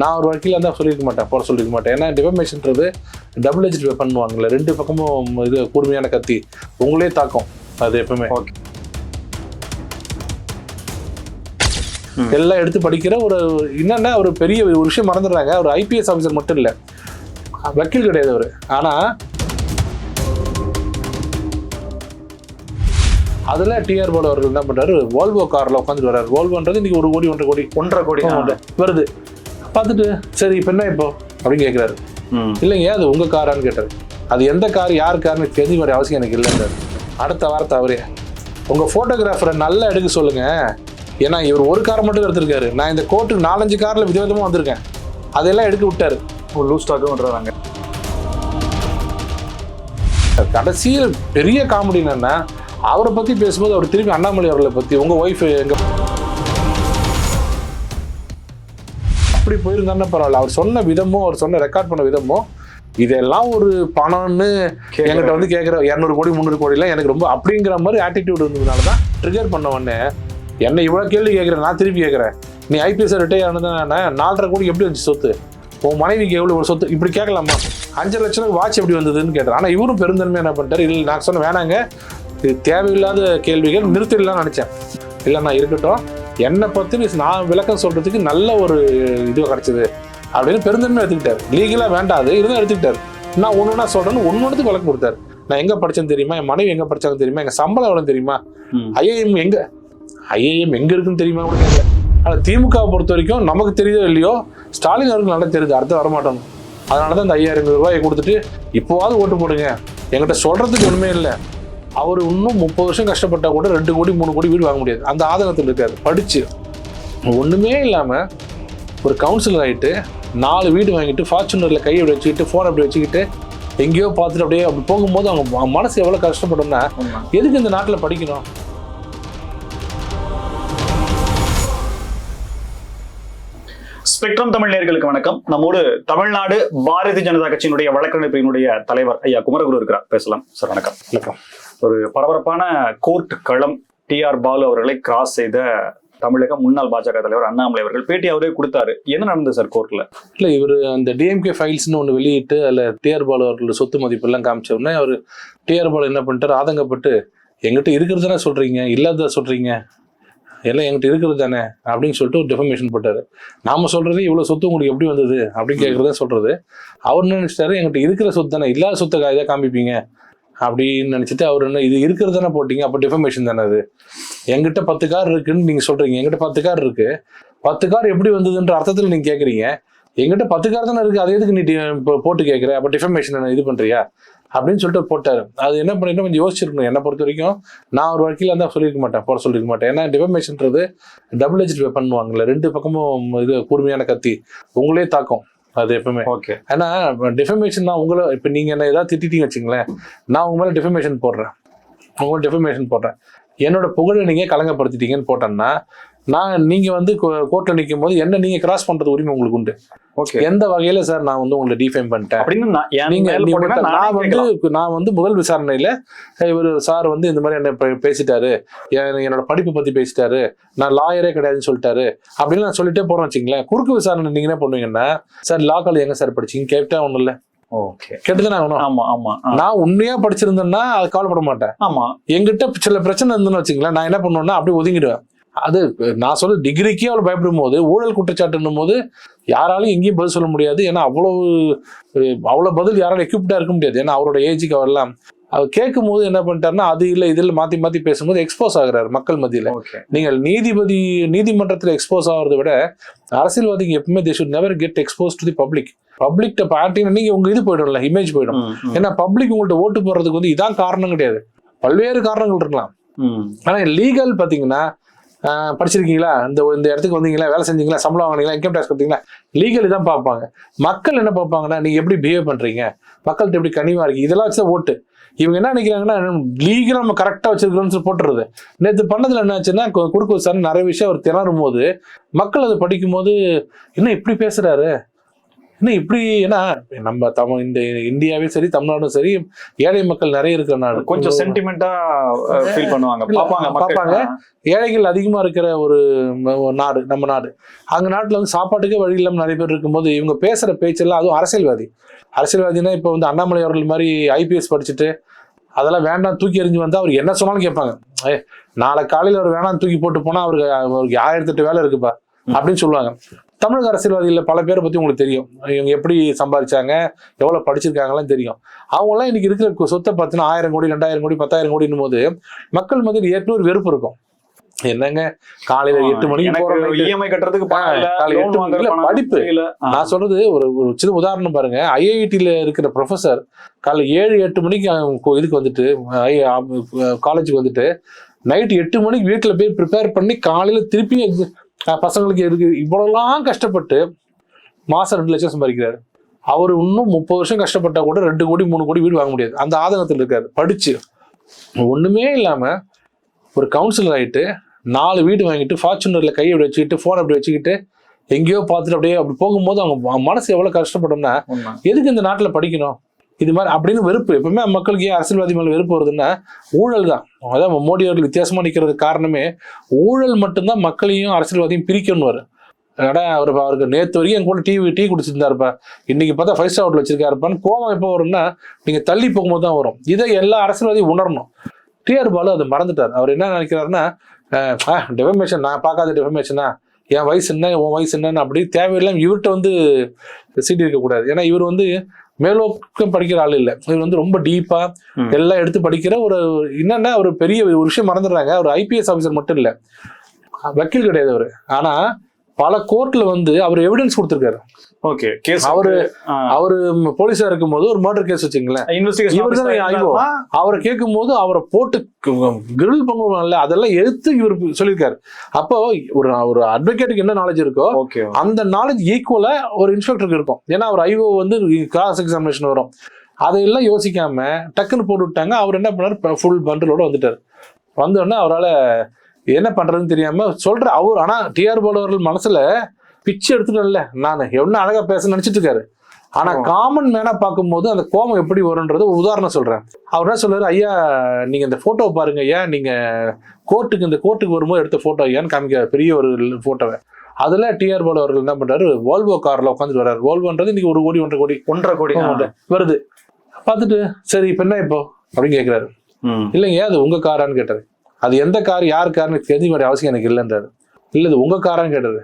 நான் ஒரு வக்கீலாக இருந்தால் சொல்லியிருக்க மாட்டேன், போட சொல்லியிருக்க மாட்டேன். ஏன்னா டிஃபமேஷன்ன்றது டபுள் எட்ஜ் பண்ணுவாங்கல்ல, ரெண்டு பக்கமும் இது கூர்மையான கத்தி, உங்களே தாக்கும் அது எப்பவுமே. எல்லாம் எடுத்து படிக்கிற ஒரு என்னன்னா ஒரு பெரிய ஒரு விஷயம் மறந்துடுறாங்க. ஒரு ஐபிஎஸ் ஆஃபீஸர் மட்டும் இல்லை, வக்கீல் கிடையாது அவர். ஆனால் அதில் டிஆர் பாலு அவர்கள் என்ன பண்ணுறாரு, வால்வோ காரில் உட்காந்துட்டு வர்றாரு. வால்வோன்றது இன்னைக்கு 1 கோடி 1.5 கோடி வருது. பார்த்துட்டு சரி இப்போ என்ன இப்போ அப்படின்னு கேட்குறாரு. இல்லைங்க அது உங்கள் காரான்னு கேட்டார். அது எந்த கார் யார் காருன்னு தெரிஞ்ச மாதிரி அவசியம் எனக்கு இல்லைன்றார். அடுத்த வாரத்தை அவரே உங்கள் ஃபோட்டோகிராஃபரை நல்லா எடுக்க சொல்லுங்கள், ஏன்னா இவர் ஒரு காரை மட்டும் எடுத்திருக்காரு, நான் இந்த கோர்ட்டுக்கு 4-5 காரில் விதவிதமாக வந்திருக்கேன், அதெல்லாம் எடுக்க விட்டார். லூஸ் ஸ்டாக்கும் விடுறாங்க. கடைசியில் பெரிய காமெடி என்னன்னா, அவரை பற்றி பேசும்போது அவர் திருப்பி அண்ணாமலை அவர்களை பற்றி உங்கள் ஒய்ஃப் எங்க அப்படி போயிருந்தாருன்னா பரவாயில்ல, அவர் சொன்ன விதமும் அவர் சொன்ன ரெக்கார்ட் பண்ண விதமும் இதெல்லாம் ஒரு பணம்னு என்கிட்ட வந்து கேட்குற 200 கோடி 300 கோடிலாம் எனக்கு ரொம்ப அப்படிங்கிற மாதிரி ஆட்டிடியூட் இருந்ததுனால தான் ட்ரிகர் பண்ண உடனே என்னை இவ்வளோ கேள்வி கேட்குறேன். நான் திருப்பி கேட்குறேன், நீ ஐபிஎஸ் ரிட்டையர் ஆனதுன்னா 4.5 கோடி எப்படி வந்துச்சு சொத்து, உன் மனைவிக்கு எவ்வளோ ஒரு சொத்து, இப்படி கேட்கலாமா? 5 லட்சம் வாட்ச் எப்படி வந்ததுன்னு கேட்டேன். ஆனால் இவரும் பெருந்தன்மை என்ன பண்ணிட்டார், இல்லை நான் சொன்ன வேணாங்க, இது தேவையில்லாத கேள்விகள் நிறுத்திடலாம்னு நினச்சேன். இல்லை நான் இருக்கட்டும், என்னை பற்றி நான் விளக்கம் சொல்கிறதுக்கு நல்ல ஒரு இது கிடச்சிது அப்படின்னு பெருந்தன்மை எடுத்துக்கிட்டார். லீகலாக வேண்டாது இருந்தால் எடுத்துக்கிட்டார். நான் ஒன்றுனா சொல்கிறேன்னு ஒன்றுத்துக்கு விளக்கம் கொடுத்தாரு. நான் எங்கே படித்தேன்னு தெரியுமா, என் மனைவி எங்கே படித்தாங்க தெரியுமா, எங்கள் சம்பளம் எவ்வளோ தெரியுமா, ஐஏஎம் எங்கே இருக்குன்னு தெரியுமா கூட கேட்கல. ஆனால் திமுகவை பொறுத்த வரைக்கும் நமக்கு தெரியுதோ இல்லையோ, ஸ்டாலின் அவருக்கு நல்லா தெரியுது, அடுத்து வரமாட்டோம். அதனால தான் இந்த 5000 ரூபாயை கொடுத்துட்டு இப்போவாது ஓட்டு போடுங்க, என்கிட்ட சொல்கிறதுக்கு ஒன்றுமே இல்லை. அவர் இன்னும் 30 வருஷம் கஷ்டப்பட்டா கூட 2 கோடி 3 கோடி வீடு வாங்க முடியாது. அந்த ஆதங்கத்தில் இருக்காரு. படிச்சு ஒன்றுமே இல்லாமல் ஒரு கவுன்சிலர் ஆகிட்டு 4 வீடு வாங்கிட்டு ஃபார்ச்சுனரில் கையை அப்படி வச்சுக்கிட்டு ஃபோன் அப்படி வச்சுக்கிட்டு எங்கேயோ பார்த்துட்டு அப்படியே அப்படி போகும்போது அவங்க மனசு எவ்வளோ கஷ்டப்படும்னா, எதுக்கு இந்த நாட்டில் படிக்கணும்? ஸ்பெக்ட்ரம் தமிழ் நேயர்களுக்கு வணக்கம். நம்மோடு தமிழ்நாடு பாரதிய ஜனதா கட்சியினுடைய வழக்கறிஞர் பிரிவினுடைய தலைவர் ஐயா குமரகுரு இருக்கிறார். பேசலாம் சார். வணக்கம். வணக்கம். ஒரு பரபரப்பான கோர்ட் களம். டிஆர் பாலு அவர்களை கிராஸ் செய்த தமிழக முன்னாள் பாஜக தலைவர் அண்ணாமலை அவர்கள் பேட்டி அவரே கொடுத்தாரு. என்ன நடந்தது சார் கோர்ட்ல? இல்லை, இவர் அந்த டிஎம்கே ஃபைல்ஸ்னு ஒன்று வெளியிட்டு அதில் டிஆர் பாலு அவர்களோட சொத்து மதிப்பு எல்லாம் காமிச்ச உடனே அவர் டிஆர் பாலு என்ன பண்ணிட்டார், ஆதங்கப்பட்டு எங்கிட்ட இருக்கிறதுனா சொல்றீங்க, இல்லாத சொல்றீங்க, எல்லாம் என்கிட்ட இருக்கிறது தானே அப்படின்னு சொல்லிட்டு ஒரு டெஃபமேஷன் போட்டார். நாம சொல்றது இவ்வளோ சொத்து உங்களுக்கு எப்படி வந்தது அப்படின்னு கேட்குறதா சொல்றது. அவர் என்ன நினைச்சிட்டாரு, என்கிட்ட இருக்கிற சொத்து தானே, இல்லாத சொத்தை இதாக காமிப்பீங்க அப்படின்னு நினச்சிட்டு அவர் என்ன இது இருக்கிறது தானே போட்டிங்க, அப்போ டிஃபமேஷன் தானே அது. என்கிட்ட 10 கார் இருக்குன்னு நீங்கள் சொல்கிறீங்க, என்கிட்ட 10 கார் இருக்கு, 10 கார் எப்படி வந்ததுன்ற அர்த்தத்தில் நீங்கள் கேட்குறீங்க, என்கிட்ட 10 கார் தானே இருக்குது, அது எதுக்கு நீ போட்டு கேட்குற, அப்போ டிஃபமேஷன் இது பண்ணுறியா அப்படின்னு சொல்லிட்டு போட்டார். அது என்ன பண்ணிட்டு கொஞ்சம் யோசிச்சிருக்கணும். என்னை பொறுத்த வரைக்கும் நான் ஒரு வக்கீலாக இருந்தால் சொல்லியிருக்க மாட்டேன், போட சொல்லியிருக்க மாட்டேன். ஏன்னா டிஃபமேஷன்ன்றது டபுள் எட்ஜ் பண்ணுவாங்கல்ல, ரெண்டு பக்கமும் இது கூர்மையான கத்தி, உங்களே தாக்கும் அது எப்பவுமே. ஓகே. ஏன்னா டிஃபமேஷன் நான் உங்களை இப்போ நீங்கள் என்ன ஏதாவது திட்டிட்டீங்க வச்சுங்களேன், நான் உங்க மேலே டிஃபமேஷன் போடுறேன், என்னோட புகழை நீங்கள் கலங்கப்படுத்திட்டீங்கன்னு போட்டேன்னா, நீங்கள் வந்து கோர்ட்டில் நிற்கும் போது என்ன நீங்கள் கிராஸ் பண்ணுறது உரிமை உங்களுக்கு உண்டு. ஓகே. எந்த வகையில சார் நான் வந்து உங்களை டிஃபைம் பண்ணிட்டேன் அப்படின்னு நான் வந்து முதல் விசாரணையில இவர் சார் வந்து இந்த மாதிரி என்ன பேசிட்டாரு, என்னோட படிப்பு பத்தி பேசிட்டாரு, நான் லாயரே கிடையாதுன்னு சொல்லிட்டாரு அப்படின்னு நான் சொல்லிட்டே போறேன் வச்சுங்களேன். குறுக்கு விசாரணை நீங்க என்ன பண்ணுவீங்கன்னா, சார் லா காலேஜ் எங்க சார் படிச்சீங்க கேட்டா ஒண்ணும் இல்ல, கேட்டுதானே ஆகணும். ஆமா ஆமா. நான் உண்மையா படிச்சிருந்தேன்னா அது கவலைப்பட மாட்டேன். ஆமா, எங்கிட்ட சில பிரச்சனை இருந்துன்னு வச்சுங்களேன், நான் என்ன பண்ணுவேன்னா அப்படியே ஒதுங்கிடுவேன். அது நான் சொல்ல டிகிரிக்கே அவள் பயப்படும் போது, ஊழல் குற்றச்சாட்டுன்னும் போது யாராலும் எங்கேயும் பதில் சொல்ல முடியாது. ஏன்னா அவ்வளோ பதில் யாராலும் எக்யூப்டா இருக்க முடியாது. ஏன்னா அவரோட ஏஜுக்கு அவரெல்லாம் அவர் கேட்கும் போது என்ன பண்ணிட்டாருன்னா, அது இல்லை இதில் மாற்றி பேசும்போது எக்ஸ்போஸ் ஆகுறாரு மக்கள் மத்தியில். நீங்கள் நீதிமன்றத்தில் எக்ஸ்போஸ் ஆகிறத விட அரசியல்வாதிக்கு எப்பவுமே they should never get exposed to the public. பப்ளிக்ட பார்த்தீங்கன்னா நீங்க உங்க இது போயிடும்ல, இமேஜ் போயிடும். ஏன்னா பப்ளிக் உங்கள்ட்ட ஓட்டு போடுறதுக்கு வந்து இதான் காரணம் கிடையாது, பல்வேறு காரணங்கள் இருக்கலாம். ஆனா லீகல் பாத்தீங்கன்னா, படிச்சிருக்கீங்களா, இந்த இடத்துக்கு வந்தீங்களா, வேலை செஞ்சீங்களா, சம்பளம் வாங்கினீங்களா, இன்கம் டேக்ஸ் கொடுத்தீங்களா, லீகல் தான் பார்ப்பாங்க. மக்கள் என்ன பார்ப்பாங்கன்னா, நீங்க எப்படி பிஹேவ் பண்றீங்க, மக்கள்கிட்ட எப்படி கனிவா இருக்கீங்க, இதெல்லாம் வச்சு ஓட்டு. இவங்க என்ன நினைக்கிறாங்கன்னா, லீகலாக நம்ம கரெக்டாக வச்சிருக்கிறோம்னு போட்டுறது. நேற்று பண்ணதுல என்ன ஆச்சுன்னா, குறுக்கு சார் நிறைய விஷயம் அவர் திணறும் போது மக்கள் அதை படிக்கும் போது என்ன இப்படி பேசுறாரு, இன்னும் இப்படி ஏன்னா நம்ம இந்த இந்தியாவே சரி தமிழ்நாடும் சரி ஏழை மக்கள் நிறைய இருக்கிற நாடு. கொஞ்சம் சென்டிமெண்டா ஃபீல் பண்ணுவாங்க, பார்ப்பாங்க. ஏழைகள் அதிகமா இருக்கிற ஒரு நாடு நம்ம நாடு. அங்க நாட்டுல வந்து சாப்பாட்டுக்கே வழி இல்லாம நிறைய பேர் இருக்கும்போது இவங்க பேசுற பேச்செல்லாம், அதுவும் அரசியல்வாதினா இப்ப வந்து அண்ணாமலை அவர்கள் மாதிரி IPS படிச்சுட்டு அதெல்லாம் வேண்டாம் தூக்கி எறிஞ்சு வந்தா அவர் என்ன சொன்னாலும் கேட்பாங்க. நாளை காலையில அவர் வேணாம் தூக்கி போட்டு போனா அவருக்கு 1008 வேலை இருக்குப்பா அப்படின்னு சொல்லுவாங்க. தமிழக அரசியல்வாதிகள் பல பேரை பத்தி உங்களுக்கு தெரியும், இவங்க எப்படி சம்பாதிச்சாங்க, எவ்வளவு படிச்சிருக்காங்கலாம் தெரியும். அவங்க எல்லாம் இன்னைக்கு இருக்கிற சொத்தை பார்த்தீங்கன்னா 1000 கோடி 2000 கோடி 10,000 கோடின்னும் போது மக்கள் மத்தியில் ஏற்கனவே ஒரு வெறுப்பு இருக்கும். என்னங்க காலையில 8 மணிக்கு இஎம்ஐ கட்டுறதுக்கு படிப்பு. நான் சொல்றது ஒரு சின்ன உதாரணம் பாருங்க. IIT இருக்கிற ப்ரொஃபசர் காலைல 7-8 மணிக்கு இதுக்கு வந்துட்டு காலேஜுக்கு வந்துட்டு நைட் 8 மணிக்கு வீட்டுல போய் ப்ரிப்பேர் பண்ணி காலையில திருப்பி பசங்களுக்கு இருக்கு இவ்வளவுலாம் கஷ்டப்பட்டு மாசம் 2 லட்சம் சம்பாதிக்கிறாரு. அவர் இன்னும் 30 வருஷம் கஷ்டப்பட்டா கூட 2 கோடி 3 கோடி வீடு வாங்க முடியாது. அந்த ஆதங்கத்தில் இருக்காரு. படிச்சு ஒண்ணுமே இல்லாம ஒரு கவுன்சிலர் ஆயிட்டு 4 வீடு வாங்கிட்டு ஃபார்ச்சுனர்ல கையை அப்படி வச்சுக்கிட்டு போன் அப்படி வச்சுக்கிட்டு எங்கேயோ பார்த்துட்டு அப்படியே அப்படி போகும்போது அவங்க மனசு எவ்வளவு கஷ்டப்படும்னா, எதுக்கு இந்த நாட்டுல படிக்கணும் இது மாதிரி அப்படின்னு வெறுப்பு. எப்பவுமே மக்களுக்கு ஏன் அரசியல்வாதி மேல வெறுப்பு வருதுன்னா ஊழல் தான். அதான் மோடி அவர்கள் வித்தியாசமா நிக்கிறதுக்கு காரணமே ஊழல் மட்டும்தான் மக்களையும் அரசியல்வாதியும் பிரிக்கணும். அவருக்கு நேற்று வரைக்கும் என் கூட டீ குடிச்சிருந்தாருப்பா, இன்னைக்கு பார்த்தா 5 ஸ்டார் ஹோட்டல் வச்சிருக்காருப்பான்னு கோவம் எப்போ வரும்னா நீங்க தள்ளி போகும்போது தான் வரும். இதை எல்லா அரசியல்வாதியும் உணரணும். டிஆர் பாலு அதை மறந்துட்டார். அவர் என்ன நினைக்கிறாருன்னா, டெஃபமேஷன் நான் பார்க்காத டெஃபமேஷனா, என் வயசு என்ன உன் வயசு என்னன்னு அப்படி தேவையில்லாம இவர்கிட்ட வந்து சீட்டு இருக்கக்கூடாது. ஏன்னா இவர் வந்து மேலோக்கம் படிக்கிற ஆள் இல்லை. இவர் வந்து ரொம்ப டீப்பா எல்லாம் எடுத்து படிக்கிற ஒரு என்னன்னா ஒரு பெரிய ஒரு விஷயம் மறந்துடுறாங்க. ஒரு IPS ஆஃபீஸர் மட்டும் இல்லை, வக்கீல் கிடையாது அவரு. ஆனா பல கோர்ட்ல வந்து அவர் எவிடன்ஸ் கொடுத்திருக்காரு. ஓகே, அவரு போலீஸா இருக்கும் போது ஒரு மர்டர் கேஸ் வச்சுங்களேன், அவரை கேட்கும் போது அவரை போட்டு கிரில் பண்ணுவாங்கல்ல, அதெல்லாம் எடுத்து இவர் சொல்லியிருக்காரு. அப்போ ஒரு அட்வொகேட்டுக்கு என்ன நாலேஜ் இருக்கோ அந்த நாலேஜ் ஈக்குவலா ஒரு இன்ஸ்பெக்டருக்கு இருக்கும். ஏன்னா அவர் IO வந்து கிராஸ் எக்ஸாமினேஷன் வரும். அதையெல்லாம் யோசிக்காம டக்குன்னு போட்டு விட்டாங்க. அவர் என்ன பண்ணாரு, ஃபுல் பண்டிலோட வந்துட்டாரு. வந்தோடனே அவரால் என்ன பண்றதுன்னு தெரியாம சொல்ற அவர். ஆனா டிஆர் பாலு அவர்கள் மனசுல பிச்சு எடுத்துட்டேன்ல நான் எவ்வளவு அழகா பேச நினைச்சிட்டு இருக்காரு. ஆனா காமன் மேனா பார்க்கும்போது அந்த கோபம் எப்படி வரும்ன்றது ஒரு உதாரணம் சொல்றேன். அவர் என்ன சொல்றாரு, ஐயா நீங்க இந்த போட்டோவை பாருங்க ஐயா, நீங்க இந்த கோர்ட்டுக்கு வரும்போது எடுத்த போட்டோ ஐயான்னு காமிக்க பெரிய ஒரு போட்டோவை. அதுல டிஆர் பாலு அவர்கள் என்ன பண்றாரு, வால்வோ கார்ல உட்காந்துட்டு வர்றாரு. வால்வோன்றது இன்னைக்கு 1 கோடி 1.5 கோடி வருது. பார்த்துட்டு சரி இப்ப என்ன இப்போ அப்படின்னு கேட்கிறாரு. இல்லைங்க அது உங்க காரான்னு கேட்டாரு. அது எந்த கார் யார் கார்னு தெரிஞ்ச மாதிரி அவசியம் எனக்கு இல்லைன்றாரு. இல்ல இது உங்க காரான்னு கேட்டாரு.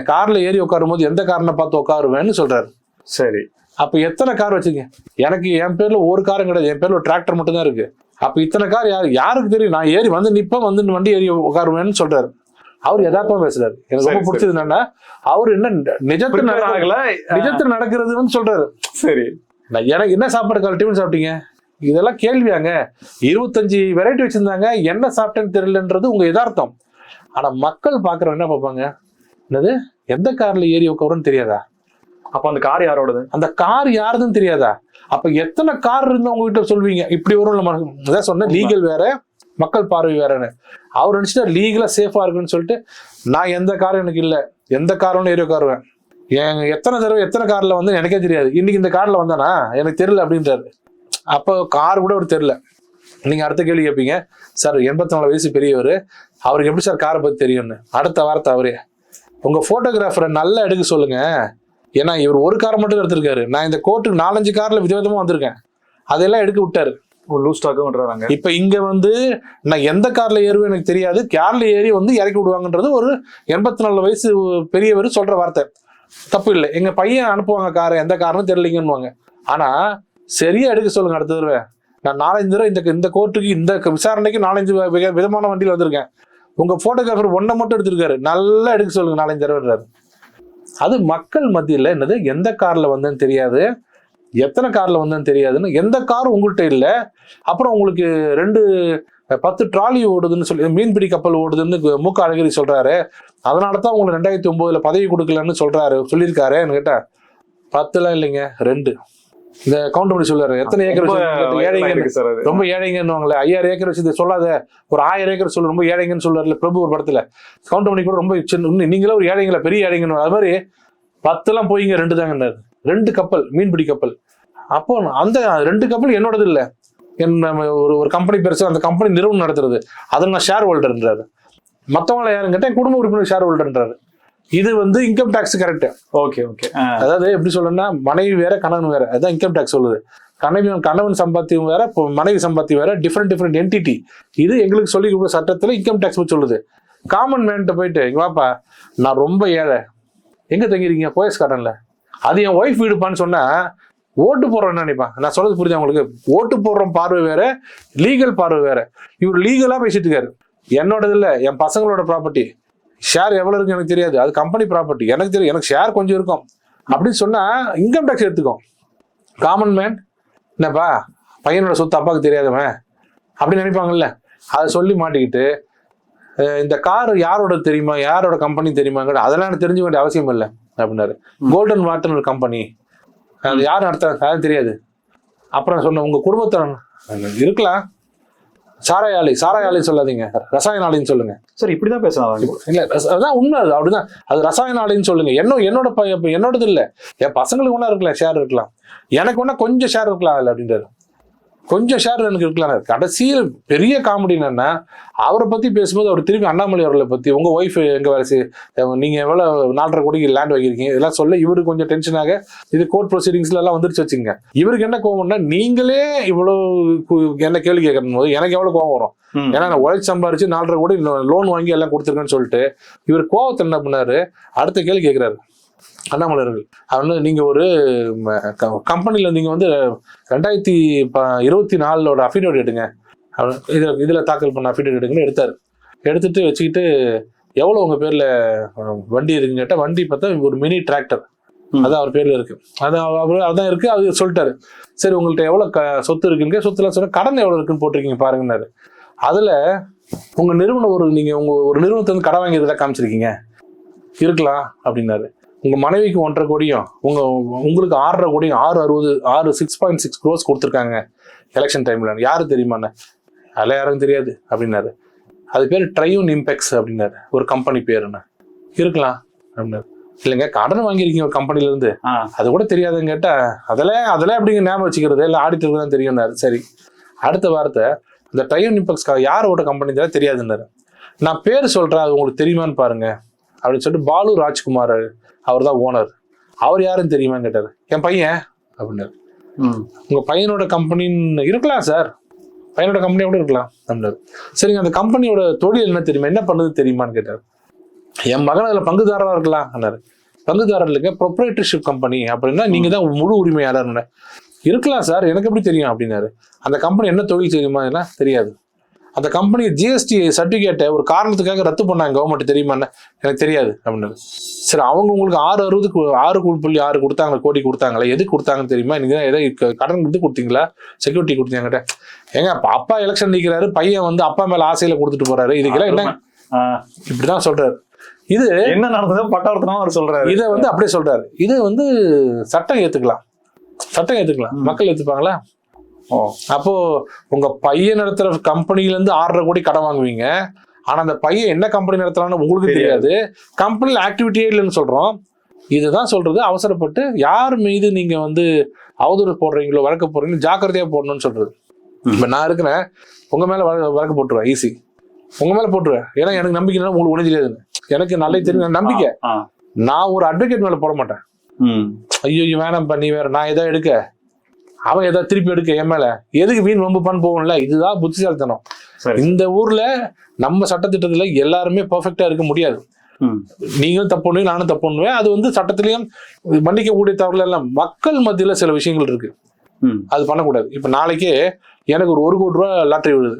கார்ல ஏறி உட்காரும் போது எந்த காரனை பார்த்து உட்காருவேன்னு சொல்றாரு. சரி அப்ப எத்தனை கார் வச்சுங்க, எனக்கு என் பேர்ல ஒரு காரும் கிடையாது, என் பேர்ல ஒரு டிராக்டர் மட்டும் தான் இருக்கு. அப்ப இத்தனை கார் யாருக்கு தெரியும், நான் ஏறி வந்து நிப்ப வந்து வண்டி ஏறி உட்காருவேன்னு சொல்றாரு. அவர் யதார்த்தமா பேசுறாரு. எனக்கு ரொம்ப பிடிச்சது என்னன்னா அவர் என்ன நிஜத்துல நடக்கிறதுன்னு சொல்றாரு. சரி எனக்கு என்ன சாப்பாடு கால டிஃபன் சாப்பிட்டீங்க, இதெல்லாம் கேள்வியாங்க. 25 வெரைட்டி வச்சிருந்தாங்க, என்ன சாப்பிட்டேன்னு தெரியலன்றது உங்க யதார்த்தம். ஆனா மக்கள் பாக்குறவங்க என்ன பார்ப்பாங்க, என்னது எந்த கார்ல ஏறி உட்காருன்னு தெரியாதா, அப்ப அந்த கார் யாரோடது, அந்த கார் யாருதுன்னு தெரியாதா, அப்ப எத்தனை கார் இருந்தா உங்ககிட்ட சொல்வீங்க. இப்படி வரும் சொன்ன லீகல் வேற மக்கள் பார்வை வேறன்னு. அவர் நினைச்சிட்டா லீகலா சேஃபா இருக்குன்னு சொல்லிட்டு நான் எந்த காரும் எனக்கு இல்லை, எந்த காரும் ஏறி உட்காருவேன், எத்தனை தடவை எத்தனை கார்ல வந்து எனக்கே தெரியாது, இன்னைக்கு இந்த கார்ல வந்தானா எனக்கு தெரியல அப்படின்றாரு. அப்போ கார் கூட அவர் தெரியல. நீங்க அடுத்த கேள்வி கேட்பீங்க, சார் 84 வயசு பெரியவர், அவருக்கு எப்படி சார் காரை பத்தி தெரியும்னு. அடுத்த வாரத்தை அவரே உங்க போட்டோகிராஃபரை நல்லா எடுக்க சொல்லுங்க, ஏன்னா இவர் ஒரு காரை மட்டும் எடுத்திருக்காரு, நான் இந்த கோர்ட்டுக்கு 4-5 கார்ல விதவிதமா வந்திருக்கேன், அதெல்லாம் எடுக்க விட்டாரு. லூஸ் ஸ்டாக்கும் விடுறாங்க. இப்ப இங்க வந்து நான் எந்த கார்ல ஏறுவேன் எனக்கு தெரியாது, கார்ல ஏறி வந்து இறக்கி விடுவாங்கன்றது ஒரு 84 வயசு பெரியவர் சொல்ற வார்த்தை. தப்பு இல்லை, எங்க பையன் அனுப்புவாங்க காரை, எந்த காரணம் தெரியலீங்கன்னுவாங்க. ஆனா சரியா எடுக்க சொல்லுங்க. அடுத்த தடவை நான் 4-5 தடவை இந்த கோர்ட்டுக்கு இந்த விசாரணைக்கு 4-5 விதமான வண்டியில் வந்திருக்கேன், உங்க போட்டோகிராஃபர் ஒன்றை மட்டும் எடுத்திருக்காரு, நல்லா எடுக்க சொல்லுங்க 4-5 தடவைன்றாரு. அது மக்கள் மத்தியில் என்னது, எந்த கார்ல வந்தேன்னு தெரியாது, எத்தனை கார்ல வந்தேன்னு தெரியாதுன்னு, எந்த காரும் உங்கள்கிட்ட இல்லை. அப்புறம் உங்களுக்கு 10 ட்ராலி ஓடுதுன்னு சொல்லி, மீன்பிடி கப்பல் ஓடுதுன்னு மூக்க அழகிரி சொல்றாரு, அதனாலதான் உங்களுக்கு 2009 பதவி கொடுக்கலன்னு சொல்லியிருக்காருன்னு கேட்டா 10 இல்லைங்க 2. இந்த கவுண்ட் பண்ணி சொல்றாரு, எத்தனை ஏக்கர் ஏழைங்க, ரொம்ப ஏழைங்கன்னுவாங்களே, 5000 ஏக்கர் வச்சு சொல்லாத, ஒரு 1000 ஏக்கர் சொல்லு, ரொம்ப ஏழைங்கன்னு சொல்றாருல பிரபு ஒரு படத்துல. கவுண்ட் பண்ணி கூட ரொம்ப சின்ன, நீங்களே ஒரு ஏழைங்களா பெரிய ஏழைங்கன்னு, அது மாதிரி 10 போயிங்க 2 தாங்கன்னாரு. 2 கப்பல், மீன்பிடி கப்பல். அப்போ அந்த 2 கப்பல் என்னோடது இல்லை, ஒரு கம்பெனி பெருசு, அந்த கம்பெனி நிறுவனம் நடத்துறது, அதில் நான் ஷேர் ஹோல்டர்ன்றாரு. மற்றவங்கள யாரும் கேட்டேன், குடும்ப உறுப்பினர் ஷேர் ஹோல்டர்ன்றாரு. இது வந்து income tax correct. Okay okay. அதாவது எப்படி சொல்லணும்னா, மனைவி வேற கணவன் வேற, அதுதான் இன்கம் டாக்ஸ் சொல்லுது. கணவன் சம்பாத்தியம் வேற, மனைவி சம்பாத்தியம் வேற, டிஃப்ரெண்ட் என்டிட்டி. இது எங்களுக்கு சொல்லி கொடுக்குற சட்டத்துல இன்கம் டாக்ஸ் சொல்லுது. காமன் மேன்ட்ட போயிட்டு, இங்க வாப்பா நான் ரொம்ப ஏழை, எங்க தங்கிருக்கீங்க, போயஸ் கார்டன்ல, அது என் ஒய்ஃப் வீடுப்பான்னு சொன்னா ஓட்டு போடுறோம்னு நினைப்பான். நான் சொல்றது புரியுது உங்களுக்கு? ஓட்டு போடுறோம் பார்வை வேற, லீகல் பார்வை வேற. இவர் லீகலா பேசிட்டு இருக்காரு. என்னோடது இல்ல, என் பசங்களோட ப்ராப்பர்ட்டி, ஷேர் எவ்வளவு இருக்கு எனக்கு தெரியாது, அது கம்பெனி ப்ராப்பர்ட்டி, எனக்கு தெரியும், எனக்கு ஷேர் கொஞ்சம் இருக்கும் அப்படின்னு சொன்னா இன்கம் டாக்ஸ் எடுத்துக்கும். காமன் மேன் என்னப்பா பையனோட சொத்து அப்பாவுக்கு தெரியாதவன் அப்படின்னு நினைப்பாங்கல்ல. அதை சொல்லி மாட்டிக்கிட்டு, இந்த கார் யாரோட தெரியுமா, யாரோட கம்பெனி தெரியுமாங்க, அதெல்லாம் எனக்கு தெரிஞ்சுக்க வேண்டிய அவசியம் இல்லை அப்படின்னாரு. கோல்டன் வாட்டர்னு ஒரு கம்பெனி, அது யார் நடத்துறாங்க அது தெரியாது. அப்புறம் சொன்ன, உங்க குடும்பத்தை இருக்கலாம், சாராய ஆலை சொல்லாதீங்க, ரசாயன ஆலைன்னு சொல்லுங்க. சார் இப்படிதான் பேசலாம் இல்ல, அதான் உண்மை, அது அப்படிதான். அது ரசாயன ஆலைன்னு சொல்லுங்க. என்னோடது இல்ல, என் பசங்களுக்கு ஒன்றா இருக்கலாம், ஷேர் இருக்கலாம், எனக்கு ஒன்றா கொஞ்சம் ஷேர் இருக்கலாம் அதில் அப்படின்றாரு. கொஞ்சம் ஷேர் எனக்கு இருக்கலாம். கடைசியில் பெரிய காமெடி என்னன்னா, அவரை பத்தி பேசும்போது அவர் திரும்பி அண்ணாமலை அவர்களை பத்தி, உங்க ஒய்ஃப் எங்க வேலை நீங்க எவ்வளவு 4.5 கோடிக்கு லேண்ட் வாங்கியிருக்கீங்க இதெல்லாம் சொல்ல இவருக்கு கொஞ்சம் டென்ஷனாக, இது கோர்ட் ப்ரொசீடிங்ஸ்ல எல்லாம் வந்துருச்சு வச்சுங்க. இவருக்கு என்ன கோவம்னா, நீங்களே இவ்வளவு என்ன கேள்வி கேட்கணும் போது எனக்கு எவ்வளவு கோவம் வரும். ஏன்னா நான் உழைச்சு சம்பாரிச்சு 4.5 கோடி லோன் வாங்கி எல்லாம் கொடுத்துருக்கேன்னு சொல்லிட்டு இவர் கோவத்தை என்ன பண்ணாரு, அடுத்த கேள்வி கேட்கிறாரு அண்ணாமலையர்கள். அவர் நீங்க ஒரு கம்பெனில நீங்க வந்து 2024 அஃபிடேவிட் எடுங்க, இதுல தாக்கல் பண்ண அஃபிடேவிட் எடுங்கன்னு எடுத்தாரு. எடுத்துட்டு வச்சுக்கிட்டு, எவ்வளவு உங்க பேர்ல வண்டி இருக்குன்னு கேட்டா, வண்டி பார்த்தா ஒரு மினி டிராக்டர், அது அவர் பேர்ல இருக்கு, அதான் இருக்கு, அது சொல்லிட்டாரு. சரி உங்கள்ட்ட எவ்வளவு சொத்து இருக்குன்னு, சொத்துல சொன்ன கடன் எவ்வளவு இருக்குன்னு போட்டிருக்கீங்க பாருங்கன்னாரு. அதுல உங்க நிறுவனம் நீங்க ஒரு நிறுவனத்தை வந்து கடன் வாங்கியதுல காமிச்சிருக்கீங்க, இருக்கலாம் அப்படின்னாரு. உங்க மனைவிக்கு 1.5 கோடியும் உங்களுக்கு 6.5 கோடியும் 6.6 crores கொடுத்துருக்காங்க எலெக்ஷன் டைம்ல, யாரு தெரியுமாண்ணே? அதெல்லாம் யாரும் தெரியாது அப்படின்னாரு. அது பேர் ட்ரையூன் இம்பெக்ஸ் அப்படின்னாரு, ஒரு கம்பெனி பேருன்னு. இருக்கலாம் அப்படின்னாரு. இல்லைங்க கடன் வாங்கியிருக்கீங்க ஒரு கம்பெனில இருந்து, அது கூட தெரியாதுன்னு கேட்டா, அதெல்லாம் அப்படிங்க ஞாபகம் வச்சுக்கிறது, இல்லை ஆடிட்டருக்கு தான் தெரியும்னாரு. சரி, அடுத்த வார்த்தை, இந்த ட்ரையூன் இம்பெக்ஸ் யாரோட கம்பெனி தெரியாதுன்னாரு. நான் பேர் சொல்றேன், அது உங்களுக்கு தெரியுமான்னு பாருங்க அப்படின்னு சொல்லிட்டு, பாலு ராஜ்குமார் அவர் தான் ஓனர், அவர் யாருன்னு தெரியுமான்னு கேட்டாரு. என் பையன் அப்படின்னாரு. உங்க பையனோட கம்பெனின்னு இருக்கலாம் சார், பையனோட கம்பெனி கூட இருக்கலாம் அப்படின்னாரு. சரிங்க, அந்த கம்பெனியோட தொழில் என்ன தெரியுமா, என்ன பண்ணுறது தெரியுமான்னு கேட்டார். என் மகன் அதில் பங்குதாரராக இருக்கலாம் அப்படின்னாரு. பங்குதாரர் இல்லைங்க, ப்ரொப்ரைட்டர்ஷிப் கம்பெனி அப்படின்னா நீங்க தான் முழு உரிமையாளர்னு. இருக்கலாம் சார், எனக்கு எப்படி தெரியும் அப்படின்னாரு. அந்த கம்பெனி என்ன தொழில் தெரியுமா, தெரியாது. அந்த கம்பெனி ஜிஎஸ்டி சர்டிபிகேட்டை ஒரு காரணத்துக்காக ரத்து பண்ணாங்க கவர்மெண்ட், தெரியுமான்னு, எனக்கு தெரியாது அப்படின்னாரு. சரி, அவங்க உங்களுக்கு 6.6 கொடுத்தாங்களா, கோடி கொடுத்தாங்களா, எதுக்கு கொடுத்தாங்கன்னு தெரியுமா, நீங்க தான் எதாவது கடன் கொடுத்தீங்களா, செக்யூரிட்டி கொடுத்தீங்க. ஏங்க அப்பா எலெக்ஷன் நிற்கிறாரு, பையன் வந்து அப்பா மேல ஆசையில கொடுத்துட்டு போறாரு, இதுக்கெல்லாம் என்ன இப்படிதான் சொல்றாரு. இது என்ன நடந்தது பட்டாளத்தனமா அவர் சொல்றாரு. இதை வந்து அப்படியே சொல்றாரு. இது வந்து சட்டம் ஏத்துக்கலாம், மக்கள் ஏத்துப்பாங்களா? அப்போ உங்க பையன் நடத்துற கம்பெனில இருந்து 6.5 கோடி கடன் வாங்குவீங்க, ஆனா அந்த பையன் என்ன கம்பெனி நடத்துறான்னு உங்களுக்கு தெரியாது, கம்பெனில ஆக்டிவிட்டியே இல்லைன்னு சொல்றோம். இதுதான் சொல்றது, அவசரப்பட்டு யார் மீது நீங்க வந்து அவதூறு போடுறீங்களோ, வழக்கு போடுறீங்களோ ஜாக்கிரதையா போடணும்னு சொல்றது. இப்ப நான் இருக்கிறேன், உங்க மேல வழக்கு போட்டுருவேன், ஈஸி உங்க மேல போட்டுருவேன், ஏன்னா எனக்கு நம்பிக்கை உங்களுக்கு ஒண்ணு தெரியாதுன்னு, எனக்கு நல்லா தெரியும் நம்பிக்கை. நான் ஒரு அட்வொகேட் மேல போட மாட்டேன். ஐயோ வேணாம் பண்ணி வேற, நான் எதாவது எடுக்க அவன் ஏதாவது திருப்பி எடுக்க என் மேல எதுக்கு வீண் வம்பு பண்ண போகணும்ல, இதுதான் புத்திசாலித்தனம். இந்த ஊர்ல நம்ம சட்டத்திட்டத்துல எல்லாருமே பெர்ஃபெக்டா இருக்க முடியாது. நீங்களும் தப்பு பண்ணுவீங்க, நானும் தப்பு பண்ணுவேன். அது வந்து சட்டத்திலையும் மன்னிக்கக்கூடிய தவறுல எல்லாம் மக்கள் மத்தியில சில விஷயங்கள் இருக்கு, அது பண்ணக்கூடாது. இப்ப நாளைக்கே எனக்கு ஒரு 1 கோடி ரூபா லாட்டரி விழுது,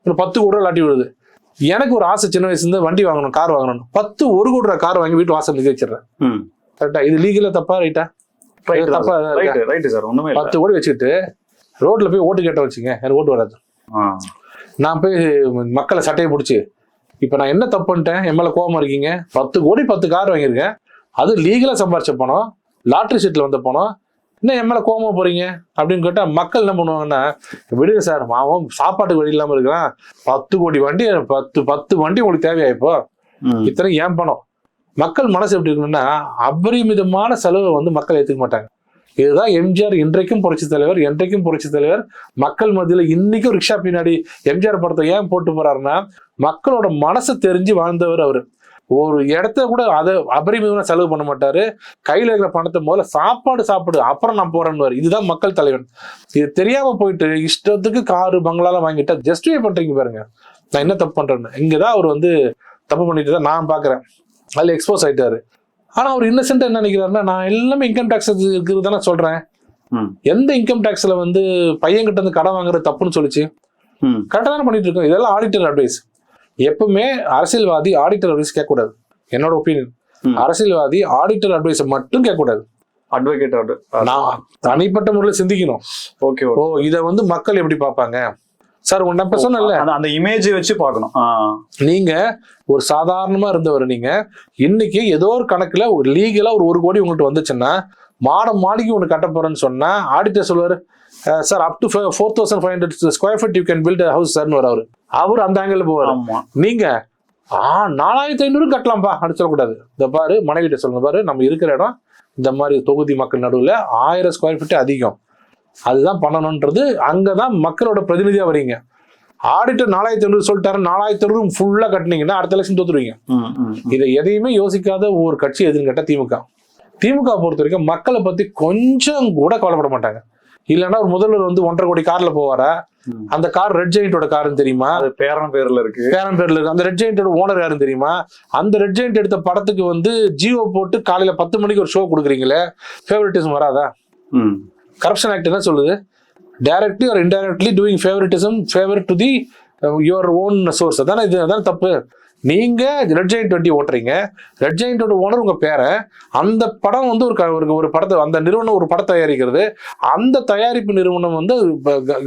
ஒரு 10 கோடி ரூபா லாட்டரி விழுது. எனக்கு ஒரு ஆசை, சின்ன வயசுல இருந்து வண்டி வாங்கணும், கார் வாங்கணும். 1 கோடி ரூபா கார் வாங்கி வீட்டு வாசல் நிக்க வச்சிடறேன். கரெக்டா? இது லீகலா தப்பா, ரைட்டா? 10 கோடி வச்சுட்டு ரோட்ல போய் ஓட்டு கேட்ட வச்சுங்க, எனக்கு ஓட்டு வராது. நான் போய் மக்களை சட்டையை பிடிச்சி, இப்ப நான் என்ன தப்பு பண்ணிட்டேன், என் மேல கோபமா இருக்கீங்க, 10 கோடி 10 கார் வாங்கியிருக்கேன், அது லீகலா சம்பாரிச்ச பணம், லாட்டரி சீட்ல வந்த பணம், என்ன என் மேல கோபமா போறீங்க அப்படின்னு கேட்டா மக்கள் என்ன பண்ணுவாங்கன்னா, விடுங்க சார், மாவன் சாப்பாட்டுக்கு வழி இல்லாம இருக்கிறான், 10 கோடி வண்டி 10 வண்டி உங்களுக்கு தேவையா, இப்போ இத்தனை ஏன் பணம். மக்கள் மனசு எப்படி இருக்குன்னா, அபரிமிதமான செலவை வந்து மக்கள் ஏத்துக்க மாட்டாங்க. இதுதான் எம்ஜிஆர் இன்றைக்கும் புரட்சி தலைவர், என்றைக்கும் புரட்சி தலைவர். மக்கள் மத்தியில இன்னைக்கும் ரிக்ஷா பின்னாடி எம்ஜிஆர் படத்தை ஏன் போட்டு போறாருன்னா, மக்களோட மனசை தெரிஞ்சு வாழ்ந்தவர் அவரு. ஒரு இடத்த கூட அதை அபரிமிதமா செலவு பண்ண மாட்டாரு. கையில இருக்கிற பணத்தை முதல்ல சாப்பாடு அப்புறம் நான் போறேன்னு. இதுதான் மக்கள் தலைவன். இது தெரியாம போயிட்டு இஷ்டத்துக்கு காரு பங்களாலாம் வாங்கிட்டா ஜஸ்டிஃபை பண்றீங்க பாருங்க, நான் என்ன தப்பு பண்றேன்னு. இங்கதான் அவர் வந்து தப்பு பண்ணிட்டு தான் நான் பாக்குறேன். அதுல எக்ஸ்போஸ் ஆயிட்டாரு. ஆனா அவர் இன்னசென்ட் என்ன நினைக்கிறாருன்னா, நான் எல்லாமே இன்கம் டாக்ஸ் இருக்குது தானே சொல்றேன். எந்த இன்கம் டாக்ஸ்ல வந்து பையன்கிட்ட இருந்து கடன் வாங்குறது தப்புன்னு சொல்லிச்சு? கரெக்டா தானே பண்ணிட்டு இருக்கோம். இதெல்லாம் ஆடிட்டர் அட்வைஸ். எப்பவுமே அரசியல்வாதி ஆடிட்டர் அட்வைஸ் கேட்கக்கூடாது. என்னோட ஒப்பீனியன். அரசியல்வாதி ஆடிட்டர் அட்வைஸ் மட்டும் கேட்கக்கூடாது. அட்வொகேட் நான் தனிப்பட்ட முறையில் சிந்திக்கணும். ஓகே, ஓ இதை வந்து மக்கள் எப்படி பார்ப்பாங்க சார்? உன்ன சொன்னல அந்த இமேஜ் வச்சு பார்க்கணும். நீங்க ஒரு சாதாரணமா இருந்தவர், நீங்க இன்னைக்கு ஏதோ ஒரு கணக்குல ஒரு லீகலா ஒரு கோடி உங்கள்கிட்ட வந்துச்சுன்னா, மாடிக்கு ஒன்று கட்ட போறேன்னு சொன்னா ஆடிட்டர் சொல்லுவாரு, sir up to 4,500 square feet you can build house சார்னு வர அவர் அந்த ஆங்கிள் போவார். நீங்க 4,500 கட்டலாம்பா அப்படி சொல்லக்கூடாது. இந்த பாரு மனைவிட்ட சொல்லுங்க, பாரு நம்ம இருக்கிற இடம் இந்த மாதிரி தொகுதி மக்கள் நடுவில் 1000 ஸ்கொயர் ஃபீட் அதிகம், அதுதான் பண்ணணும்ன்றது. அங்கதான் மக்களோட பிரதிநிதியா வரீங்க. ஆடிட்டர் 4,500 சொல்லிட்டாரு, 4,500 ஃபுல்லா கட்டினீங்கன்னா அடுத்த எலெக்ஷன் தோத்துருவீங்க. இதை எதையுமே யோசிக்காத ஒரு கட்சி எதுன்னு கேட்டா திமுக பொறுத்த வரைக்கும் மக்களை பத்தி கொஞ்சம் கூட கவலைப்பட மாட்டாங்க. இல்லைன்னா ஒரு முதல்வர் வந்து 1.5 கோடி கார்ல போவாரா, அந்த கார் ரெட் ஜெயிண்டோட காருன்னு தெரியுமா? அது பேரன் பேர்ல இருக்கு. அந்த ரெட் ஜெயிண்டோட ஓனர் யாருன்னு தெரியுமா? அந்த ரெட் ஜெயிண்ட் எடுத்த படத்துக்கு வந்து ஜியோ போட்டு காலையில 10 மணிக்கு ஒரு ஷோ கொடுக்குறீங்களே, ஃபேவரட்டிசம் வராதா? கரப்ஷன் ஆக்ட் என்ன சொல்லுது? Directly R indirectly doing favouritism favour to the your own source. அதானே இது, அதான் தப்பு. நீங்க ரெட் ஜெயிண்ட் வண்டி ஓட்டுறீங்க, ரெட் ஜெயிண்டோட ஓனர் உங்க பேரை. அந்த படம் வந்து ஒரு படத்தை, அந்த நிறுவனம் ஒரு படம் தயாரிக்கிறது. அந்த தயாரிப்பு நிறுவனம் வந்து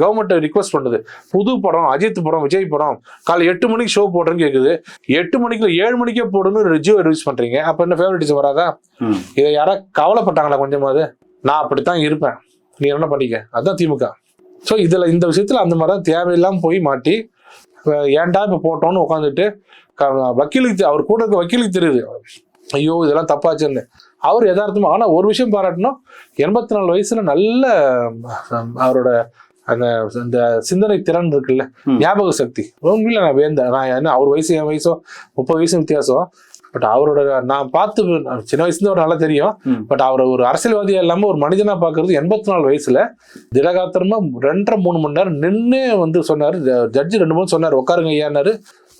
கவர்மெண்ட் ரிக்வஸ்ட் பண்ணுது, புது படம், அஜித் படம், விஜய் படம், காலை 8 மணிக்கு ஷோ போடுறேன்னு கேக்குது. 8 மணிக்கு 7 மணிக்கே போடணும்னு ரிவ்யூ ரிலீஸ் பண்றீங்க. அப்ப என்ன ஃபேவரட்டிசம் வராதா? இதை யாரா கவலைப்பட்டாங்களா கொஞ்சமாவது? நான் அப்படித்தான் இருப்பேன், நீ என்ன பண்ணிக்க. அதுதான் திமுக. ஸோ இதுல இந்த விஷயத்துல அந்த மாதிரி தான் தேவையில்லாம போய் மாட்டி, ஏன்டா இப்ப போட்டோன்னு உட்காந்துட்டு வக்கீலுக்கு, அவர் கூட இருக்க வக்கீலுக்கு தெரியுது ஐயோ இதெல்லாம் தப்பாச்சுன்னு. அவர் யதார்த்தமா. ஆனா ஒரு விஷயம் பாராட்டணும், 84 வயசுல நல்ல அவரோட அந்த சிந்தனை திறன் இருக்குல்ல, ஞாபக சக்தி. உண்மையில நான் வேந்தேன். நான் என்ன அவர் வயசு என் வயசோ 30 வயசு வித்தியாசம். பட் அவரோட நான் பார்த்து சின்ன வயசுல ஒரு நல்லா தெரியும். பட் அவர் ஒரு அரசியல்வாதியா இல்லாம ஒரு மனிதனா பாக்குறது 84 வயசுல திடகாத்திரமா 2.5-3 மணி நேரம் நின்று வந்து சொன்னாரு. ஜட்ஜி 2 மூணு சொன்னாரு, உட்காருங்க ஐயான்னாரு.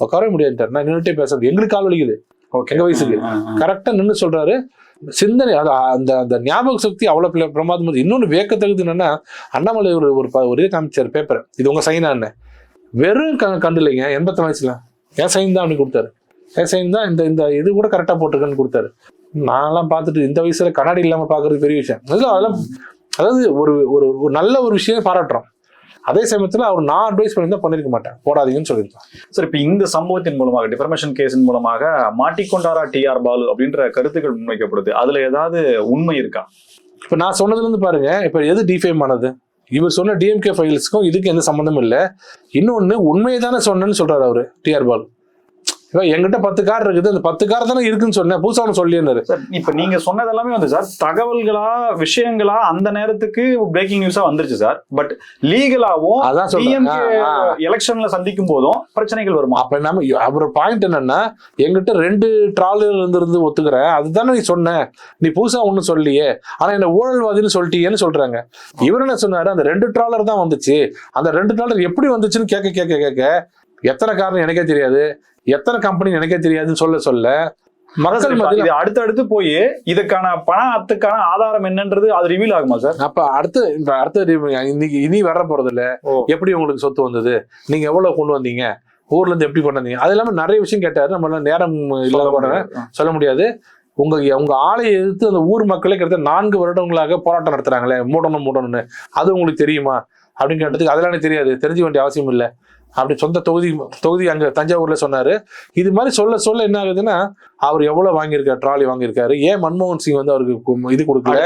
உட்காரவே முடியாதுட்டார். நான் நின்றுட்டே பேசுறது, எங்களுக்கு கால் வலிக்குது எங்க வயசுக்கு. கரெக்டா நின்று சொல்றாரு. சிந்தனை அந்த அந்த ஞாபக சக்தி அவ்வளவு பிரமாதம். இன்னொன்னு வியக்கத்தகுது என்னன்னா, அண்ணாமலை ஒரு இதே காமிச்சாரு பேப்பர், இது உங்க சைனா என்ன வெறும் கண்டு இல்லைங்க. 84 வயசுல என் சைன் தான் அப்படி கொடுத்தாரு. என் சைன் தான் இந்த இது கூட கரெக்டா போட்டிருக்கேன்னு கொடுத்தாரு. நான்லாம் பார்த்துட்டு இந்த வயசுல கண்ணாடி இல்லாம பாக்குறது பெரிய விஷயம். அதெல்லாம் அதாவது ஒரு நல்ல ஒரு விஷயம் பாராட்டுறோம். அதே சமயத்துல அவர் நான் அட்வைஸ் பண்ணி தான் பண்ணிருக்க மாட்டேன், போடாதீங்கன்னு சொல்லியிருக்கேன். சார், இப்ப இந்த சம்பவத்தின் மூலமாக, டிஃபர்மேஷன் கேஸின் மூலமாக மாட்டிக்கொண்டாரா டிஆர் பாலு அப்படின்ற கருத்துக்கள் முன்வைக்கப்படுது. அதுல ஏதாவது உண்மை இருக்கா? இப்ப நான் சொன்னதுல இருந்து பாருங்க, இப்ப எது டிஃபேம் ஆனது? இவர் சொன்ன டிஎம்கே ஃபைல்ஸ்க்கும் இதுக்கு எந்த சம்பந்தமும் இல்லை. இன்னொன்னு உண்மையை தானே சொன்னேன்னு சொல்றாரு அவரு டிஆர் பாலு. இப்ப எங்கிட்ட 10 கார் இருக்குது, அந்த 10 கார் தானே இருக்குன்னு சொன்னேன், புதுசா ஒன்று சொல்லியிருந்தாரு. இப்ப நீங்க சொன்னது எல்லாமே வந்து சார் தகவல்களா, விஷயங்களா, அந்த நேரத்துக்கு பிரேக்கிங் நியூஸா வந்துருச்சு சார். பட் லீகலாவும் அதான் எலெக்ஷன்ல சந்திக்கும் போதும் பிரச்சனைகள் வருமா? அப்ப நம்ம அவரோட பாயிண்ட் என்னன்னா, எங்கிட்ட 2 ட்ராலர் இருந்து ஒத்துக்கிறேன், அதுதானே நீ சொன்ன, நீ புதுசா ஒண்ணும் சொல்லியே, ஆனா என்ன ஊழல்வாதின்னு சொல்லிட்டீங்கன்னு சொல்றாங்க. இவர் என்ன சொன்னாரு, அந்த 2 ட்ராலர் தான் வந்துச்சு, அந்த 2 ட்ராலர் எப்படி வந்துச்சுன்னு கேட்க எத்தனை காரணம் எனக்கே தெரியாது, எத்தனை கம்பெனி எனக்கே தெரியாதுன்னு சொல்ல மக்கள் மத்தியில் அடுத்தடுத்து போய் இதுக்கான பணத்துக்கான ஆதாரம் என்னன்றது அது ரிவீல் ஆகுமா சார்? அப்ப அடுத்த இன்னைக்கு இனி வர போறது இல்ல, எப்படி உங்களுக்கு சொத்து வந்தது, நீங்க எவ்வளவு கொண்டு வந்தீங்க, ஊர்ல இருந்து எப்படி கொண்டு வந்தீங்க, அது இல்லாம நிறைய விஷயம் கேட்டாரு. நம்ம நேரம் இல்லாம சொல்ல முடியாது. உங்க ஆலையை எதிர்த்து அந்த ஊர் மக்களே கிட்டத்தட்ட 4 வருடங்களாக போராட்டம் நடத்துறாங்களே, மூடணும்னு, அது உங்களுக்கு தெரியுமா அப்படின்னு கேட்டதுக்கு அதெல்லாம் எனக்கு தெரியாது, தெரிஞ்சுக்க வேண்டிய அவசியம் இல்லை அப்படி சொந்த தொகுதி அங்க தஞ்சாவூர்ல சொன்னாரு. இது மாதிரி சொல்ல என்ன ஆகுதுன்னா, அவர் எவ்வளவு வாங்கியிருக்காரு, ட்ராலி வாங்கியிருக்காரு, ஏன் மன்மோகன் சிங் வந்து அவருக்கு இது கொடுக்கல,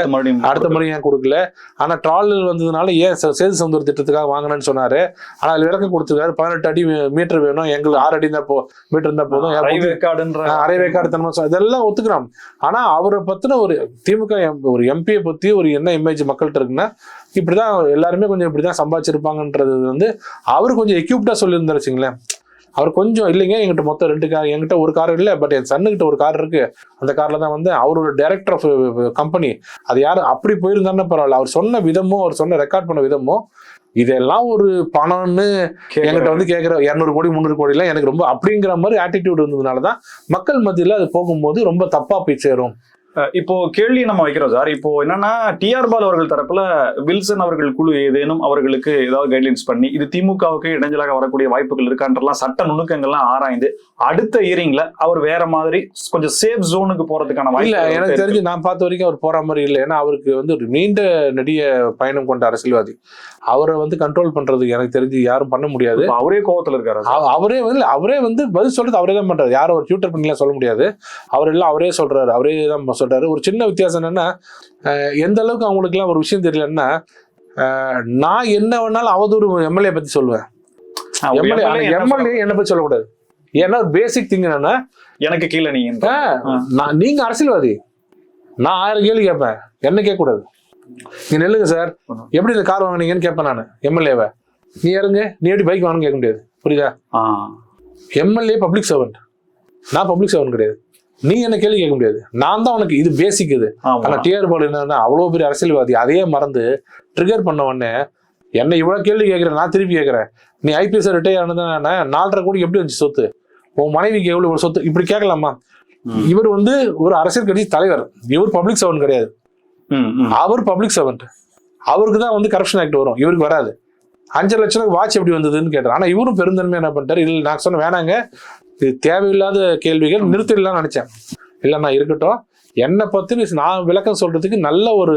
அடுத்த முறை ஏன் கொடுக்கல, ஆனா ட்ராலி வந்ததுனால ஏன் சேது சமுத்திர திட்டத்துக்காக வாங்கினேன்னு சொன்னாரு, ஆனா அது விளக்கம் கொடுத்துருக்காரு. 18 அடி மீட்டர் வேணும், எங்களுக்கு 6 அடி தான் மீட்டர் இருந்தா போதும், அரை வேக்காடு தன்மை, இதெல்லாம் ஒத்துக்கிறான். ஆனா அவரை பத்தின ஒரு திமுக ஒரு எம்பியை பத்தி ஒரு என்ன இமேஜ் மக்கள்கிட்ட இருக்குன்னா, இப்படிதான் எல்லாருமே கொஞ்சம் இப்படிதான் சம்பாதிச்சிருப்பாங்கன்றது வந்து அவரு கொஞ்சம் எக்யூப்டா சொல்லியிருந்தாரு வச்சுங்களேன். அவர் கொஞ்சம் இல்லைங்க, எங்கிட்ட மொத்தம் 2 கார், என்கிட்ட ஒரு கார் இல்லை, பட் என் சன்னுகிட்ட ஒரு கார் இருக்கு, அந்த கார்ல தான் வந்து அவரோட டைரக்டர் ஆஃப் கம்பெனி, அது யாரு அப்படி போயிருந்தாருன்னா பரவாயில்ல, அவர் சொன்ன விதமோ அவர் சொன்ன ரெக்கார்ட் பண்ண விதமோ இதெல்லாம் ஒரு பணம்னு என்கிட்ட வந்து கேட்கிற 200 கோடி 300 கோடி எல்லாம் எனக்கு ரொம்ப அப்படிங்கிற மாதிரி ஆட்டிடியூட் இருந்ததுனாலதான் மக்கள் மத்தியில அது போகும்போது ரொம்ப தப்பா போய் சேரும். இப்போ கேள்வி நம்ம வைக்கிறோம் சார். இப்போ என்னன்னா டிஆர் பாலு அவர்கள் தரப்புல வில்சன் அவர்கள் குழு ஏதேனும் அவர்களுக்கு ஏதாவது கைட்லைன்ஸ் பண்ணி இது திமுகவுக்கு இடைஞ்சலாக வரக்கூடிய வாய்ப்புகள் இருக்கான்றலாம் சட்ட நுணுக்கங்கள்லாம் ஆராய்ந்து அடுத்த இயரிங்ல அவர் வேற மாதிரி கொஞ்சம் சேஃப் ஜோனுக்கு போறதுக்கான வாய்ப்பு இல்ல. எனக்கு தெரிஞ்சு நான் பார்த்த வரைக்கும் அவர் போற மாதிரி இல்லை. ஏன்னா அவருக்கு வந்து ஒரு நீண்ட நெடிய பயணம் கொண்ட அரசியல்வாதி, அவரை வந்து கண்ட்ரோல் பண்றதுக்கு எனக்கு தெரிஞ்சு யாரும் பண்ண முடியாது. அவரே கோவத்துல இருக்காரு. அவரே வந்து பதில் சொல்றது அவரே தான் பண்றாரு, யாரும் ஒரு ட்விட்டர் பண்ணிலாம் சொல்ல முடியாது. அவரெல்லாம் அவரே சொல்றாரு, அவரே தான் சொல்றாரு. ஒரு சின்ன வித்தியாசம் என்னன்னா, எந்த அளவுக்கு அவங்களுக்கு எல்லாம் ஒரு விஷயம் தெரியலன்னா, நான் என்ன வேணாலும் அவதூறு எம்எல்ஏ பத்தி சொல்லுவேன், எம்எல்ஏ என்ன பத்தி சொல்லக்கூடாது. ஏன்னா பேசிக் திங் என்னன்னா, எனக்கு கீழே நீங்க அரசியல்வாதி, நான் 1000 கேள்வி கேட்பேன், என்ன கேட்க கூடாது. நீ நெல்லுங்க சார், எப்படி இந்த கார் வாங்கினீங்கன்னு கேட்பேன் நான் எம்எல்ஏவை. நீ இறங்க, நீ எப்படி பைக் வாங்கன்னு கேட்க முடியாது. புரியுதா? எம்எல்ஏ பப்ளிக் சர்வெண்ட், நான் பப்ளிக் சர்வெண்ட் கிடையாது. நீ என்ன கேள்வி கேட்க முடியாது, நான் தான் உனக்கு இது பேசிக். இது ஆனா டிஆர் பாலு என்னன்னா அவ்வளவு பெரிய அரசியல்வாதி, அதையே மறந்து ட்ரிகர் பண்ண உடனே என்ன இவ்வளவு கேள்வி கேட்கிறேன், நான் திருப்பி கேட்கிறேன். நீ ஐபிஎஸ் ரிட்டையர் ஆனதுன்னா 4.5 கோடி எப்படி வந்துச்சு சொத்து, உன் மனைவிக்கு எவ்வளவு ஒரு சொத்து, இப்படி கேட்கலாமா? இவர் வந்து ஒரு அரசியல் கட்சி தலைவர், இவர் பப்ளிக் சர்வெண்ட் கிடையாது. அவர் பப்ளிக் சர்வெண்ட், அவருக்கு தான் வந்து கரப்ஷன் ஆக்ட் வரும், இவருக்கு வராது. 5 லட்சம் வாட்ச் எப்படி வந்ததுன்னு கேட்டார். ஆனா இவரும் பெருந்தன்மை என்ன பண்ணிட்டாரு, இல்லை நான் சொன்ன வேணாங்க, இது தேவையில்லாத கேள்விகள், நிறுத்திடலாம்னு நினைச்சேன். இல்லை நான் இருக்கட்டும், என்னை பத்தி நான் விளக்கம் சொல்றதுக்கு நல்ல ஒரு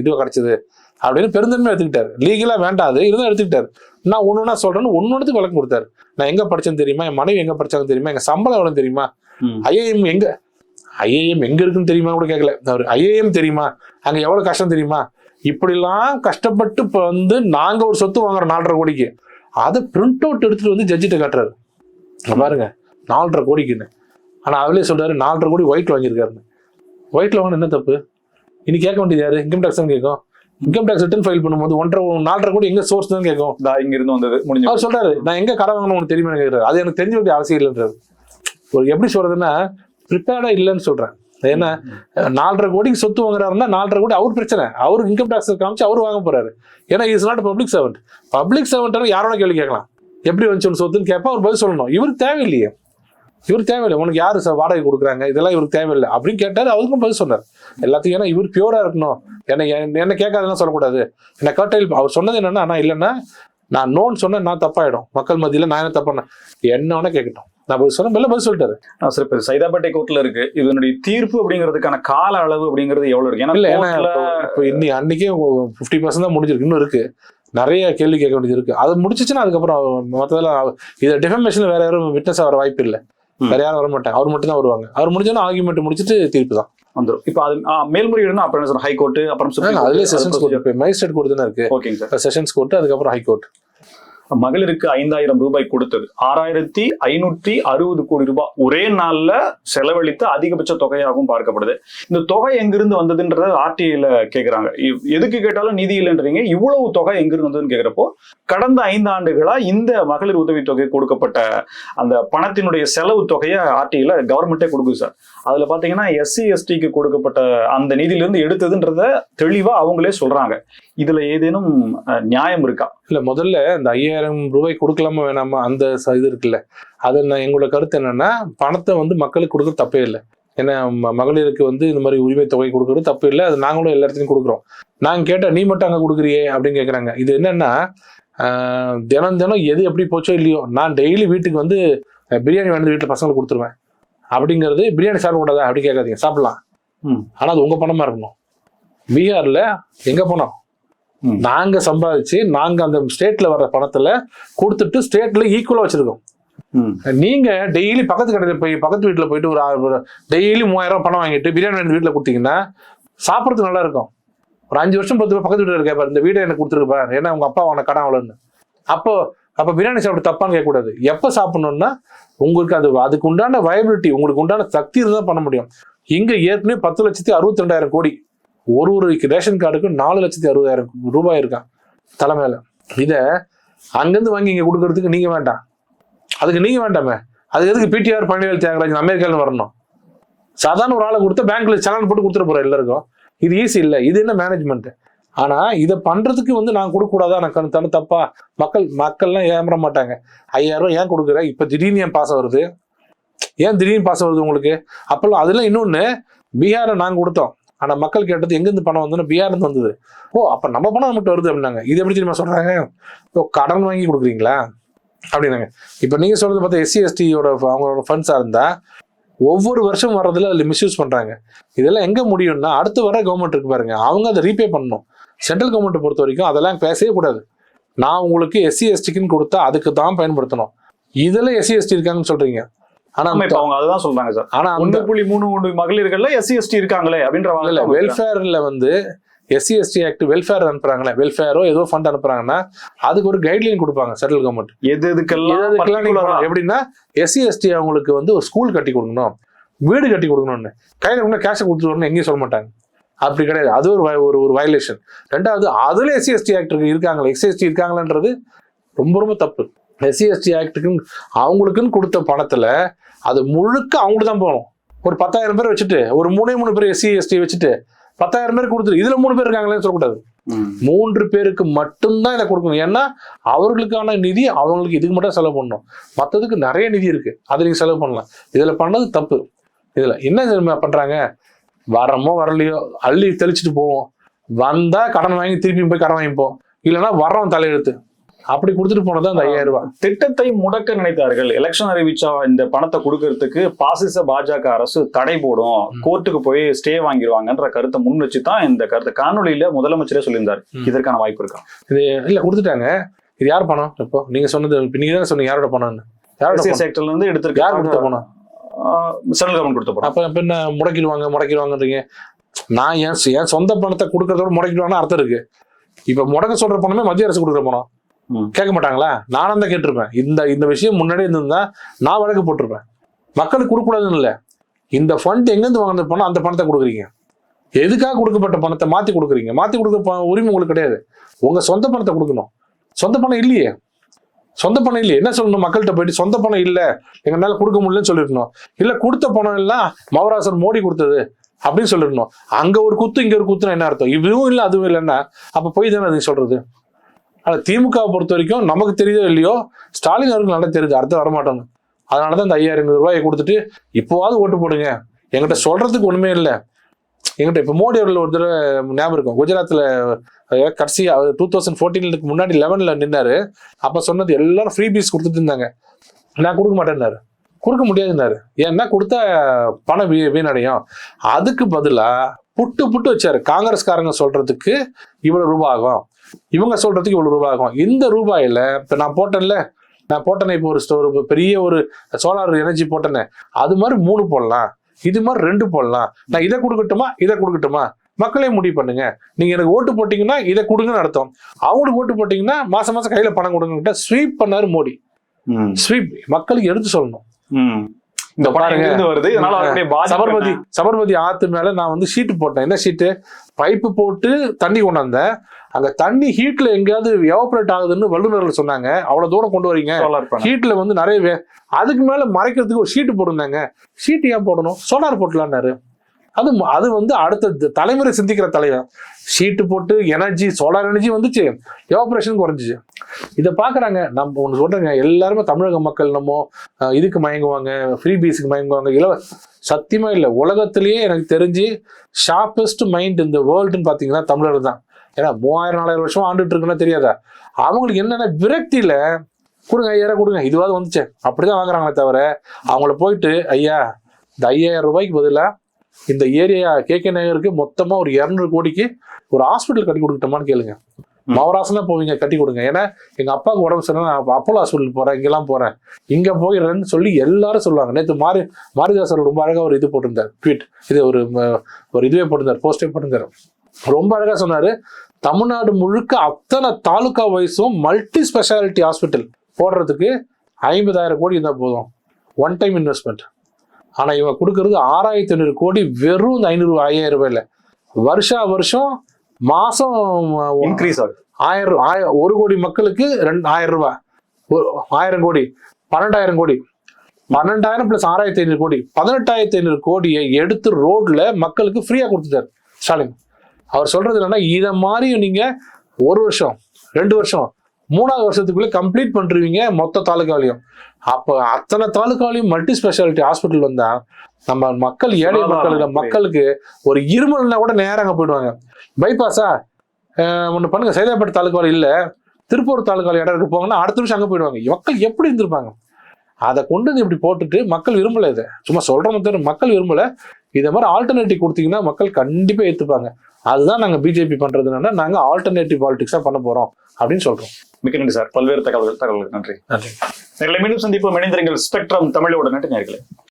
இது கிடைச்சது அப்படின்னு பெருந்தன்மை எடுத்துக்கிட்டாரு. லீகலா வேண்டாது இருந்தாலும் எடுத்துக்கிட்டாரு. நான் ஒண்ணுன்னா சொல்றேன்னு ஒன்னொன்னுக்கு விளக்கம் கொடுத்தாரு. நான் எங்க படிச்சேன்னு தெரியுமா, என் மனைவி எங்க படிச்சாங்க தெரியுமா, எங்க சம்பளம் எவ்வளவு தெரியுமா, ஐஏஎம் எங்க இருக்குன்னு தெரியுமா கூட கேட்கல அவர். ஐஏஎம் தெரியுமா, அங்க எவ்வளவு கஷ்டம் தெரியுமா, இப்படிலாம் கஷ்டப்பட்டு இப்ப வந்து நாங்க ஒரு சொத்து வாங்குறோம் 4.5 கோடிக்கு, அதை பிரிண்ட் அவுட் எடுத்துட்டு வந்து ஜட்ஜிட்ட காட்டுறாரு. பாருங்க 4.5 கோடிக்குன்னு. ஆனா அவளே சொல்றாரு 4.5 கோடி ஒயிட் வாங்கியிருக்காருன்னு. ஒயிட்ல வாங்க என்ன தப்பு? இனி கேட்க வேண்டியது யாரு? இன்கம் டாக்ஸ் தான் கேட்கும். இன்கம் டாக்ஸ் ரிட்டர்ன் ஃபைல் பண்ணும்போது 4.5 கோடி எங்க சோர்ஸ் தான் கேட்கும். இங்க இருந்து வந்தது முடிஞ்சு. அவர் சொல்றாரு நான் எங்க கடை வாங்கணும் உனக்கு தெரியுமா கேட்கறாரு. அது எனக்கு தெரிஞ்ச வேண்டிய அவசியம் இல்லைன்றாரு. ஒரு எப்படி சொல்றதுன்னா ப்ரிப்பேர்டா இல்லைன்னு சொல்றேன். ஏன்னா 4.5 கோடிக்கு சொத்து வாங்குறாருன்னா 4.5 கோடி அவர் பிரச்சனை, அவருக்கு இன்கம் டாக்ஸ் காமிச்சு அவர் வாங்க போறாரு. ஏன்னா is not public servant. Public servant யாரோட கேள்வி கேட்கலாம், எப்படி வந்துச்சு சொத்துன்னு கேட்பா அவர் பதில் சொல்லணும். இவருக்கு தேவையில்லையே, இவருக்கு தேவையில்லை, உனக்கு யாரு வாடகை கொடுக்குறாங்க இதெல்லாம் இவருக்கு தேவையில்லை அப்படின்னு கேட்டாரு. அவருக்கும் பதில் சொன்னார் எல்லாத்துக்கும். ஏன்னா இவர் பியூரா இருக்கணும், என்ன கேட்காதெல்லாம் சொல்லக்கூடாது. என்ன கர்டைல் அவர் சொன்னது என்னன்னா, நான் இல்லைன்னா நான் நோன்னு சொன்னேன் நான் தப்பாயிடும் மக்கள் மத்தியில, நான் என்ன தப்பானேன் என்ன வேணா கேட்கட்டும், நான் பதில் சொன்னேன் பதில் சொல்லிட்டாரு. சார் இப்ப சைதாப்பேட்டை கோர்ட்ல இருக்கு, இதனுடைய தீர்ப்பு அப்படிங்கிறதுக்கான கால அளவு அப்படிங்கிறது எவ்வளவு இருக்கு? ஏன்னா அன்னைக்கே 50% தான் முடிஞ்சிருக்கு, இன்னும் இருக்கு நிறைய கேள்வி கேட்க வேண்டியது இருக்கு. அது முடிச்சிச்சுன்னா அதுக்கப்புறம் மற்றதெல்லாம் இதை டிஃபர்மேஷன் வேற யாரும் விட்னஸ் வர வாய்ப்பு இல்லை, வேற யாரும் வர மாட்டாங்க, அவர் மட்டும் தான் வருவாங்க. அவர் முடிஞ்சோன்னா ஆர்குமெண்ட் முடிச்சுட்டு தீர்ப்பு தான் வந்துடும். இப்போ அது மேல்முறையீடு அப்புறம் ஹைகோர்ட், அப்புறம் அதுலேயே செஷன்ஸ் கோர்ட், மேஜிஸ்ட்ரேட் கோர்ட் தானே இருக்கு. ஓகேங்க சார், செஷன்ஸ் கோர்ட் அதுக்கப்புறம் ஹைகோர்ட். மகளிருக்கு 5000 ரூபாய் கொடுத்தது 6560 கோடி ரூபாய் ஒரே நாள்ல செலவழித்த அதிகபட்ச தொகையாகவும் பார்க்கப்படுது. இந்த தொகை எங்கிருந்து வந்ததுன்றத ஆர்டிஐல கேக்குறாங்க. எதுக்கு கேட்டாலும் நிதி இல்லைன்றீங்க, இவ்வளவு தொகை எங்கிருந்து வந்ததுன்னு கேக்குறப்போ கடந்த 5 ஆண்டுகளா இந்த மகளிர் உதவித்தொகை கொடுக்கப்பட்ட அந்த பணத்தினுடைய செலவு தொகையை ஆர்டிஐல கவர்மெண்டே கொடுக்குது சார். அதுல பாத்தீங்கன்னா SC STக்கு கொடுக்கப்பட்ட அந்த நிதியிலிருந்து எடுத்ததுன்றத தெளிவா அவங்களே சொல்றாங்க. இதுல ஏதேனும் நியாயம் இருக்கா? இல்ல முதல்ல இந்த 5000 ரூபாய் கொடுக்கலாமா வேணாமா அந்த இது இருக்குல்ல, அது எங்களோட கருத்து என்னன்னா, பணத்தை வந்து மக்களுக்கு கொடுக்க தப்பே இல்லை. ஏன்னா மகளிருக்கு வந்து இந்த மாதிரி உரிமை தொகை கொடுக்கறது தப்பு இல்லை, அது நாங்களும் எல்லா இடத்துலையும் கொடுக்குறோம். நாங்க கேட்டா நீ மட்டும் அங்க கொடுக்குறியே அப்படின்னு கேட்கறாங்க. இது என்னன்னா தினம் தினம் எது எப்படி போச்சோ இல்லையோ, நான் டெய்லி வீட்டுக்கு வந்து பிரியாணி வந்து வீட்டுல பசங்களுக்கு கொடுத்துருவேன் அப்படிங்கிறது. பிரியாணி சாப்பிடக்கூடாதா அப்படி கேட்காதீங்க, சாப்பிடலாம், ஆனா அது உங்க பணமா இருக்கணும். பீகார்ல எங்க பணம் நாங்க சம்பாதிச்சு நாங்க அந்த ஸ்டேட்ல வர்ற பணத்துல கொடுத்துட்டு ஸ்டேட்ல ஈக்குவலா வச்சிருக்கோம். நீங்க டெய்லி பக்கத்து கடையில போய் பக்கத்து வீட்டுல போயிட்டு ஒரு டெய்லி 3000 ரூபாய் பணம் வாங்கிட்டு பிரியாணி வந்து வீட்டுல கொடுத்தீங்கன்னா சாப்பிடறதுக்கு நல்லா இருக்கும். ஒரு 5 வருஷம் 10 பக்கத்து வீட்டுல இருக்க இந்த வீடை எனக்கு கொடுத்துருப்பாரு, ஏன்னா உங்க அப்பா அவனை கடன் அவ்வளோன்னு. அப்ப பிரியாணி சாப்பிட்டு தப்பான்னு கேட்கக்கூடாது. எப்ப சாப்பிடணும்னா உங்களுக்கு அதுக்கு உண்டான வயபிலிட்டி, உங்களுக்கு உண்டான சக்தி இருந்தா பண்ண முடியும். இங்க ஏற்கனவே 10,62,200 கோடி ஒரு ரேஷன் கார்டுக்கு 4,60,000 ரூபாய் இருக்கான் தலைமையில. இத அங்கிருந்து வாங்கி இங்க கொடுக்கறதுக்கு நீங்க வேண்டாம், அதுக்கு நீங்க வேண்டாமே. அதுக்கு எதுக்கு பிடிஆர் பழனிவேல் தியாகராஜன் அமெரிக்கால வரணும்? சாதாரண ஒரு ஆளை கொடுத்தா பேங்க்ல சலான் போட்டு கொடுத்துட போறோம் எல்லாருக்கும். இது ஈஸி இல்லை, இது என்ன மேனேஜ்மெண்ட்? ஆனா இதை பண்றதுக்கு நான் கொடுக்க கூடாதா, எனக்கு தப்பா? மக்கள்லாம் ஏமாற மாட்டாங்க. 5000 ரூபாய் ஏன் கொடுக்குற, இப்ப திடீர்னு ஏன் பாசம் வருது, ஏன் திடீர்னு பாசம் வருது உங்களுக்கு? அப்பெல்லாம் அதெல்லாம் இன்னொன்னு, பீகாரை நாங்க கொடுத்தோம், ஆனா மக்கள் கேட்டது எங்க இருந்து பணம் வந்ததுன்னு பீகார்ல இருந்து வந்தது. அப்ப நம்ம பணம் நம்மகிட்ட வருது அப்படின்னாங்க. இது எப்படி தெரியுமா சொல்றாங்க? கடன் வாங்கி கொடுக்குறீங்களா அப்படின்னாங்க. இப்ப நீங்க சொல்றது பார்த்தா SC/STயோட அவங்களோட ஃபண்ட்ஸா இருந்தா ஒவ்வொரு வருஷம் வர்றதுல அதுல மிஸ்யூஸ் பண்றாங்க. இதெல்லாம் எங்க முடியும்னா அடுத்து வர கவர்மெண்ட் இருக்கு பாருங்க, அவங்க அதை ரீபே பண்ணணும். சென்ட்ரல் கவர்மெண்ட் பொறுத்த வரைக்கும் அதெல்லாம் பேசவே கூடாது. நான் உங்களுக்கு SC/STக்குன்னு கொடுத்தா அதுக்கு தான் பயன்படுத்தணும். இதுல SC/ST இருக்காங்கன்னு சொல்றீங்க, ஆனா அவங்க அதுதான் சொல்றாங்க சார். ஆனா 1.3 மகளிர்கள்ல SC/ST இருக்காங்களே அப்படின்ற வெல்ஃபேர்ல SC/ST ஆக்ட் வெல்ஃபேர் அனுப்புறாங்களே, வெல்ஃபேரோ ஏதோ ஃபண்ட் அனுப்புறாங்கன்னா அதுக்கு ஒரு கைட்லைன் கொடுப்பாங்க சென்ட்ரல் கவர்மெண்ட். எதுக்கெல்லாம் எப்படின்னா SC/ST அவங்களுக்கு ஒரு ஸ்கூல் கட்டி கொடுக்கணும், வீடு கட்டி கொடுக்கணும்னு, கையில கேஷ் கொடுத்துட்டு வரணும் எங்கேயும் சொல்ல மாட்டாங்க. அப்படி கிடையாது, அது ஒரு வயலேஷன். ரெண்டாவது அதுல SC/ST ஆக்ட் இருக்காங்களா, SC/ST இருக்காங்களான்றது ரொம்ப ரொம்ப தப்பு. SC/ST ஆக்டுக்கு அவங்களுக்குன்னு கொடுத்த பணத்துல அது முழுக்க அவங்களுக்கு தான் போகணும். ஒரு 10,000 பேர் வச்சுட்டு ஒரு 3 பேர் SC/ST வச்சுட்டு 10,000 பேர் கொடுத்துரு, இதுல 3 பேர் இருக்காங்களேன்னு சொல்லக்கூடாது. 3 பேருக்கு மட்டும்தான் இதை கொடுக்கணும். ஏன்னா அவர்களுக்கான நிதி அவங்களுக்கு இதுக்கு மட்டும் செலவு பண்ணணும், மற்றதுக்கு நிறைய நிதி இருக்கு, அதை நீங்க செலவு பண்ணலாம். இதுல பண்ணது தப்பு. இதுல என்ன பண்றாங்க, வரமோ வரலையோ அள்ளி தெளிச்சுட்டு போவோம், வந்தா கடன் வாங்கி திருப்பி போய் கடன் வாங்கிப்போம், இல்லைன்னா வர்றோம் தலையெழுத்து, அப்படி கொடுத்துட்டு போனது அந்த 5000 ரூபாய். திட்டத்தை முடக்க நினைத்தார்கள். எலெக்ஷன் அறிவிச்சா இந்த பணத்தை கொடுக்கறதுக்கு பாசிச பாஜக அரசு தடை போடும், கோர்ட்டுக்கு போய் ஸ்டே வாங்கிடுவாங்கன்ற கருத்தை முன் வச்சுதான் இந்த கருத்தை காணொலியில முதலமைச்சரே சொல்லியிருந்தாரு. இதற்கான வாய்ப்பு இருக்கா? இது இல்ல, கொடுத்துட்டாங்க. இது யார் பணம்? இப்போ நீங்க சொன்னது, நீங்க தான் சொன்னீங்க யாரோட பணம்னு. செக்டர்ல இருந்து எடுத்திருக்க யார் கொடுத்த பணம்? சென்ட்ரல் கவர்மெண்ட் கொடுத்த பணம். அப்ப என்ன முடக்கிடுவாங்கன்றீங்க? நான் என் சொந்த பணத்தை கொடுக்கறதோட முடக்கிடுவாங்கன்னா அர்த்தம் இருக்கு. இப்ப முடக்க சொல்ற பணமே மத்திய அரசு கொடுக்குற பணம். கேட்க மாட்டாங்களா? நானும் தான் கேட்டிருப்பேன். இந்த விஷயம் முன்னாடியே இருந்திருந்தா நான் வழக்கு போட்டிருப்பேன். மக்களுக்கு கொடுக்கூடாதுன்னு இல்லை, இந்த ஃபண்ட் எங்கேருந்து வாங்கின பணம் அந்த பணத்தை கொடுக்குறீங்க, எதுக்காக கொடுக்கப்பட்ட பணத்தை மாத்தி கொடுக்குறீங்க? மாத்தி கொடுக்க உரிமை உங்களுக்கு கிடையாது. உங்க சொந்த பணத்தை கொடுக்கணும். சொந்த பணம் இல்லையே, என்ன சொல்லணும்? மக்கள்கிட்ட போயிட்டு சொந்த பணம் இல்லை எங்களால கொடுக்க முடியலன்னு சொல்லிருக்கணும். இல்ல கொடுத்த பணம் எல்லாம் மகாராஷ்டிரா மோடி கொடுத்தது அப்படின்னு சொல்லிருக்கணும். அங்க ஒரு குத்து இங்க ஒரு குத்துனா என்ன அர்த்தம்? இதுவும் இல்லை அதுவும் இல்லைன்னா அப்ப போய் தானே அது சொல்றது. ஆனா திமுகவை பொறுத்த வரைக்கும் நமக்கு தெரியுதோ இல்லையோ, ஸ்டாலின் அவருக்கு நல்லா தெரியுது அடுத்து வரமாட்டோம். அதனாலதான் இந்த 5000 ரூபாயை கொடுத்துட்டு இப்போவாது ஓட்டு போடுங்க, என்கிட்ட சொல்றதுக்கு ஒண்ணுமே இல்லை. என்கிட்ட இப்ப மோடி அவர்கள் ஒரு தடவை ஞாபகம் இருக்கும், குஜராத்ல கடைசி 2014 முன்னாடி 11ல் நின்னாரு. அப்ப சொன்னது எல்லாரும் ஃப்ரீ பீஸ் கொடுத்துட்டு இருந்தாங்க. நான் கொடுக்க மாட்டேன்னாரு, கொடுக்க முடியாதுன்னாரு. ஏன்னா கொடுத்தா பணம் வீணடையும். அதுக்கு பதிலா புட்டு வச்சாரு. காங்கிரஸ்காரங்க சொல்றதுக்கு இவ்வளவு ரூபாய் ஆகும், இவங்க சொல்றதுக்கு இவ்வளவு ரூபாய் ஆகும். இந்த ரூபாயில இப்ப நான் போட்டேனே இப்போ ஒரு பெரிய ஒரு சோலார் எனர்ஜி போட்டேனே, அது மாதிரி 3 போடலாம், இது மாதிரி 2 போடலாம். நான் இதை கொடுக்கட்டுமா மக்களே முடிவு பண்ணுங்க. நீங்க எனக்கு ஓட்டு போட்டீங்கன்னா இதை கொடுங்கன்னு அர்த்தம். அவங்களுக்கு ஓட்டு போட்டீங்கன்னா மாசம் கையில பணம் கொடுங்க. ஸ்வீப் பண்ணாரு மோடி. ஸ்வீப் மக்களுக்கு எடுத்து சொல்லணும். இந்த சபர்மதி ஆத்து மேல நான் ஷீட்டு போட்டேன். என்ன ஷீட்டு? பைப்பு போட்டு தண்ணி கொண்டு வந்தேன். அங்க தண்ணி ஹீட்ல எங்கேயாவது எவாபரேட் ஆகுதுன்னு வல்லுநர்கள் சொன்னாங்க. அவ்வளவு தூரம் கொண்டு வரீங்க, ஹீட்ல நிறைய, அதுக்கு மேல மறைக்கிறதுக்கு ஒரு ஷீட்டு போட்டிருந்தாங்க. ஷீட் ஏன் போடணும்? சோலார் போட்டலான்னாரு. அது அடுத்த தலைமுறை சிந்திக்கிற தலைவர். ஷீட்டு போட்டு எனர்ஜி, சோலார் எனர்ஜி வந்துச்சு, எவாபரேஷன் குறைஞ்சிச்சு. இதை பாக்குறாங்க. நம்ம ஒண்ணு சொல்றேங்க, எல்லாருமே தமிழக மக்கள் நம்ம இதுக்கு மயங்குவாங்க, ஃப்ரீ பீஸுக்கு மயங்குவாங்க. சத்தியமா இல்லை. உலகத்திலேயே எனக்கு தெரிஞ்சு ஷார்பஸ்ட் மைண்ட் இந்த வேர்ல்டுன்னு பாத்தீங்கன்னா தமிழர் தான். ஏன்னா 3000-4000 வருஷம் ஆண்டுட்டு இருக்குன்னா தெரியாதா? அவங்களுக்கு என்னென்ன விரக்தியில கொடுங்க 5000 கொடுங்க, இதுவாது வந்துச்சு அப்படிதான் வாங்குறாங்களே தவிர அவங்கள போயிட்டு ஐயா இந்த 5000 ரூபாய்க்கு பதிலா இந்த ஏரியா KK நகருக்கு மொத்தமா ஒரு 200 கோடிக்கு ஒரு ஹாஸ்பிட்டல் கட்டி கொடுக்கட்டோமான்னு கேளுங்க. மவராசனா போவீங்க, கட்டி கொடுங்க. ஏன்னா எங்க அப்பாவுக்கு உடம்பு சரியில்லை, நான் அப்போலோ ஹாஸ்பிட்டல் போறேன், இங்கெல்லாம் போறேன், இங்க போயிடுறேன்னு சொல்லி எல்லாரும் சொல்லுவாங்க. நேற்று மாரிதாஸ் ரொம்ப அழகா ஒரு இது போட்டிருந்தார், ட்வீட், இது ஒரு இதுவே போட்டிருந்தார், போஸ்டே போட்டிருந்தாரு. ரொம்ப அழகா சொன்னாரு, தமிழ்நாடு முழுக்க அத்தனை தாலுகா வைஸும் மல்டி ஸ்பெஷாலிட்டி ஹாஸ்பிட்டல் போடுறதுக்கு 50,000 கோடி இருந்தால் போதும், ஒன் டைம் இன்வெஸ்ட்மெண்ட். ஆனா இவங்க கொடுக்கறது 6,500 கோடி வெறும் 500-5,000 ரூபாயில. வருஷம் மாசம் இன்க்ரீஸ் ஆகுது. 1 கோடி மக்களுக்கு 2,000 ரூபாய், 1000 கோடி, 12,000 கோடி, 12,000 பிளஸ் 6,500 கோடி, 18,500 கோடியை எடுத்து ரோட்ல மக்களுக்கு ஃப்ரீயா கொடுத்துட்டாரு ஸ்டாலின். அவர் சொல்றது என்னன்னா, இதை மாதிரி நீங்க 1 வருஷம் 2 வருஷம் 3வது வருஷத்துக்குள்ள கம்ப்ளீட் பண்ணிருவீங்க மொத்த தாலுகாலையும். அப்ப அத்தனை தாலுகாலையும் மல்டி ஸ்பெஷாலிட்டி ஹாஸ்பிட்டல் வந்தா நம்ம மக்கள், ஏழை மக்களுக்கு ஒரு இருமல்னா கூட நேரம் அங்க போயிடுவாங்க. பைபாஸா ஒண்ணு பண்ணுங்க, சைதாப்பேட்டை தாலுகாவில் இல்ல திருப்பூர் தாலுகாவில் இடம் இருக்கு போங்கன்னா அடுத்த நிமிஷம் அங்க போயிடுவாங்க. மக்கள் எப்படி இருந்திருப்பாங்க? அதை கொண்டு வந்து இப்படி போட்டுட்டு மக்கள் விரும்பல. இதை சும்மா சொல்ற மக்கள் விரும்பல. இதை மாதிரி ஆல்டர்னேட்டிவ் கொடுத்தீங்கன்னா மக்கள் கண்டிப்பா ஏத்துப்பாங்க. அதுதான் நாங்க பிஜேபி பண்றது என்னன்னா, நாங்க ஆல்டர்னேட்டிவ் பாலிடிக்ஸா பண்ண போறோம் அப்படின்னு சொல்றோம். மிக்க நன்றி சார், பல்வேறு தகவல்களுக்கு நன்றி. நன்றி. நேயர்களே, மீண்டும் சந்திப்போம். இணைந்திருங்கள் ஸ்பெக்ட்ரம் தமிழோட. நன்றி நேயர்களே.